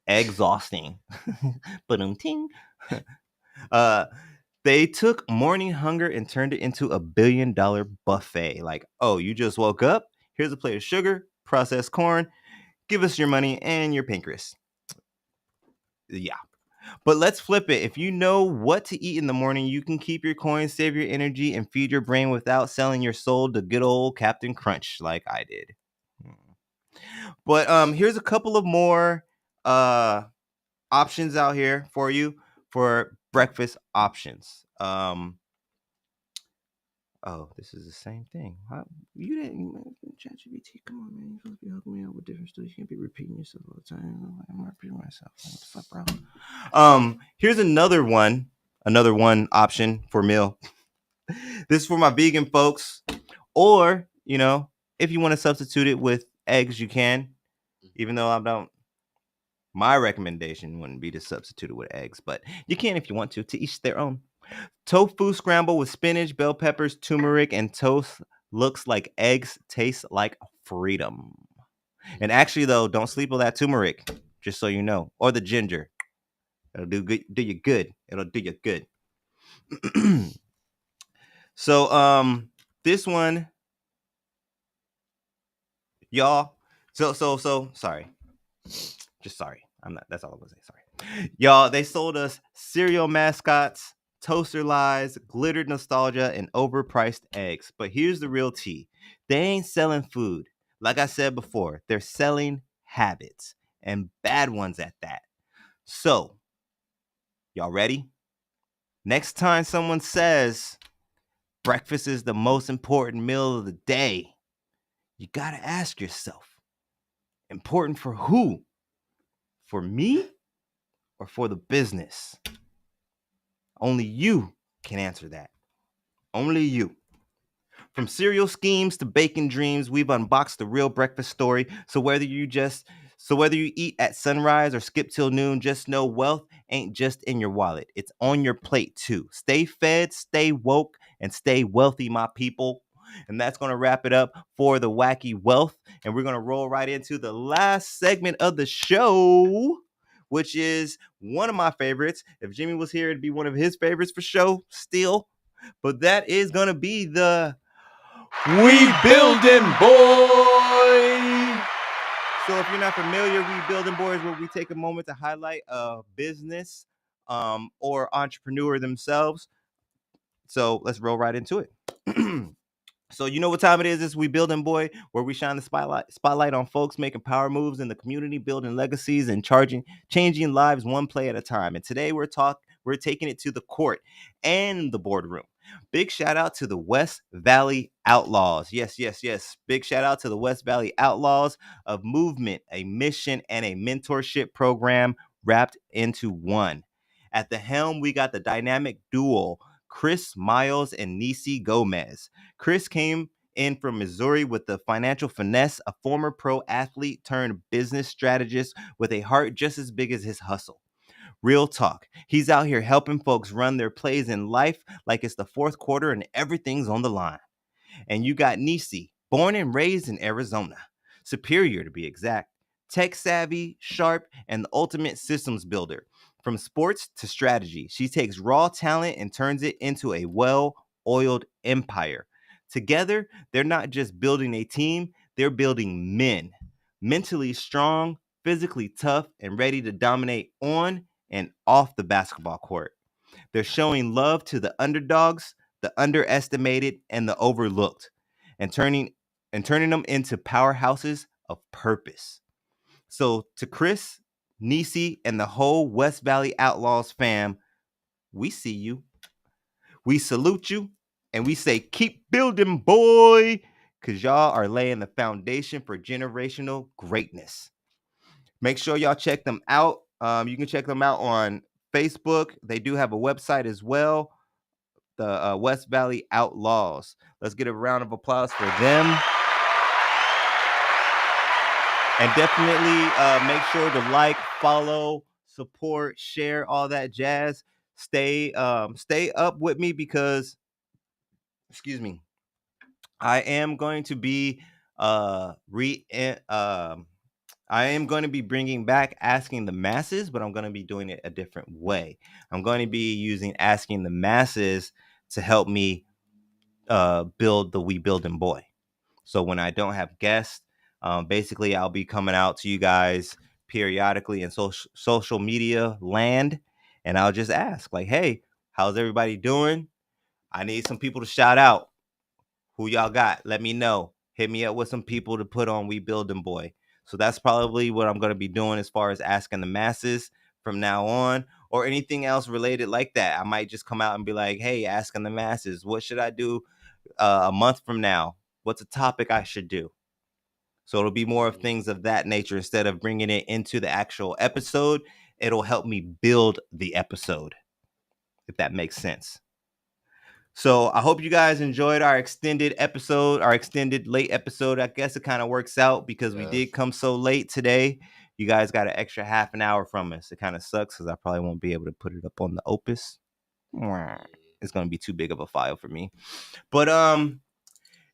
Exhausting. But ting. uh, they took morning hunger and turned it into $1 billion buffet. Like, oh, you just woke up. Here's a plate of sugar, processed corn. Give us your money and your pancreas. Yeah. But let's flip it. If you know what to eat in the morning, you can keep your coins, save your energy, and feed your brain without selling your soul to good old Captain Crunch like I did. But here's a couple of more uh options out here for you for breakfast options. Oh, this is the same thing. You didn't, ChatGPT. Come on, man. You're supposed to be helping me out with different stuff. You can't be repeating yourself all the time. I'm not repeating myself. What the fuck, bro? Here's another one option for meal. This is for my vegan folks, or if you want to substitute it with eggs, you can. Even though I don't, my recommendation wouldn't be to substitute it with eggs, but you can if you want to. To each their own. Tofu scramble with spinach, bell peppers, turmeric, and toast looks like eggs, tastes like freedom. And actually, though, don't sleep on that turmeric, just so you know, or the ginger. It'll do you good. It'll do you good. So, this one, y'all. So sorry. Just sorry. I'm not. That's all I'm gonna say. Sorry, y'all. They sold us cereal mascots, toaster lies, glittered nostalgia, and overpriced eggs. But here's the real tea: they ain't selling food. Like I said before, they're selling habits and bad ones at that. So, y'all ready? Next time someone says breakfast is the most important meal of the day, you gotta ask yourself: important for who? For me or for the business? Only you can answer that. Only you. From cereal schemes to bacon dreams, we've unboxed the real breakfast story. So whether you eat at sunrise or skip till noon, just know wealth ain't just in your wallet. It's on your plate too. Stay fed, stay woke, and stay wealthy, my people. And that's going to wrap it up for the wacky wealth. And we're going to roll right into the last segment of the show, which is one of my favorites. If Jimmy was here, it'd be one of his favorites for show still. But that is going to be the We Building Boy. So if you're not familiar, We Building Boy is where we take a moment to highlight a business or entrepreneur themselves. So let's roll right into it. So you know what time it is? It's We Building Boy, where we shine the spotlight on folks making power moves in the community, building legacies, and changing lives one play at a time. And today we're taking it to the court and the boardroom. Big shout out to the West Valley Outlaws. Yes, yes, yes. Big shout out to the West Valley Outlaws, of movement, a mission, and a mentorship program wrapped into one. At the helm, we got the dynamic duo, Chris Miles and Nisi Gomez. Chris came in from Missouri with the financial finesse, a former pro athlete turned business strategist with a heart just as big as his hustle. Real talk. He's out here helping folks run their plays in life like it's the fourth quarter and everything's on the line. And you got Nisi, born and raised in Arizona, Superior to be exact, tech savvy, sharp, and the ultimate systems builder. From sports to strategy, she takes raw talent and turns it into a well-oiled empire. Together, they're not just building a team, they're building men, mentally strong, physically tough, and ready to dominate on and off the basketball court. They're showing love to the underdogs, the underestimated, and the overlooked, and turning them into powerhouses of purpose. So to Chris, Nisi, and the whole West Valley Outlaws fam, we see you, we salute you, and we say keep building, boy, because y'all are laying the foundation for generational greatness. Make sure y'all check them out. You can check them out on Facebook. They do have a website as well, the West Valley Outlaws. Let's get a round of applause for them. And definitely make sure to like, follow, support, share, all that jazz. Stay up with me because, excuse me, I am going to be I am going to be bringing back Asking the Masses, but I'm going to be doing it a different way. I'm going to be using Asking the Masses to help me build the We Building Boy. So when I don't have guests, basically I'll be coming out to you guys periodically in social media land, and I'll just ask like, hey, how's everybody doing? I need some people to shout out. Who y'all got? Let me know. Hit me up with some people to put on We Building Boy. So that's probably what I'm going to be doing as far as Asking the Masses from now on, or anything else related like that. I might just come out and be like, hey, Asking the Masses, what should I do a month from now? What's a topic I should do? So it'll be more of things of that nature instead of bringing it into the actual episode. It'll help me build the episode, if that makes sense. So I hope you guys enjoyed our extended episode, our extended late episode. I guess it kind of works out because we did come so late today. You guys got an extra half an hour from us. It kind of sucks because I probably won't be able to put it up on the Opus. It's gonna be too big of a file for me. But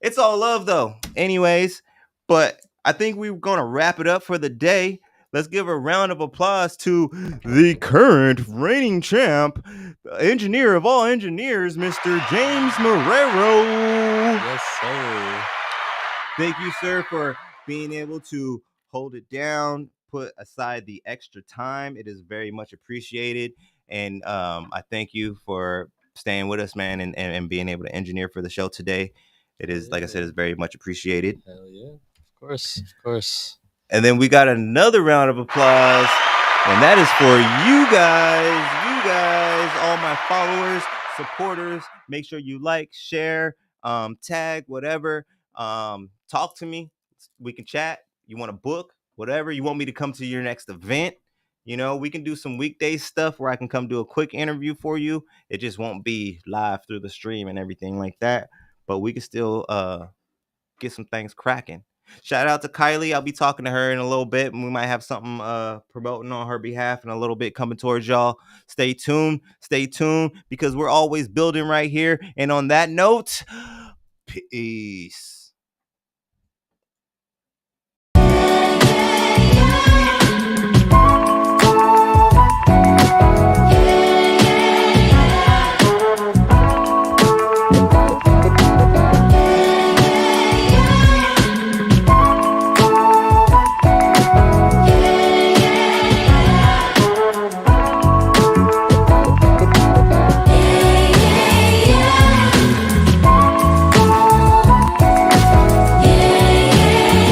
it's all love though. Anyways, but I think we're gonna wrap it up for the day. Let's give a round of applause to the current reigning champ, the engineer of all engineers, Mr. James Marrero. Yes, sir. Thank you, sir, for being able to hold it down, put aside the extra time. It is very much appreciated. And I thank you for staying with us, man, and being able to engineer for the show today. It is, like I said, is very much appreciated. Hell yeah. Of course. Of course. And then we got another round of applause. And that is for you guys, all my followers, supporters. Make sure you like, share, tag, whatever. Talk to me. We can chat. You want a book, whatever. You want me to come to your next event. You know, we can do some weekday stuff where I can come do a quick interview for you. It just won't be live through the stream and everything like that. But we can still get some things cracking. Shout out to Kylie. I'll be talking to her in a little bit, and we might have something promoting on her behalf in a little bit coming towards y'all. Stay tuned, because we're always building right here. And on that note, peace.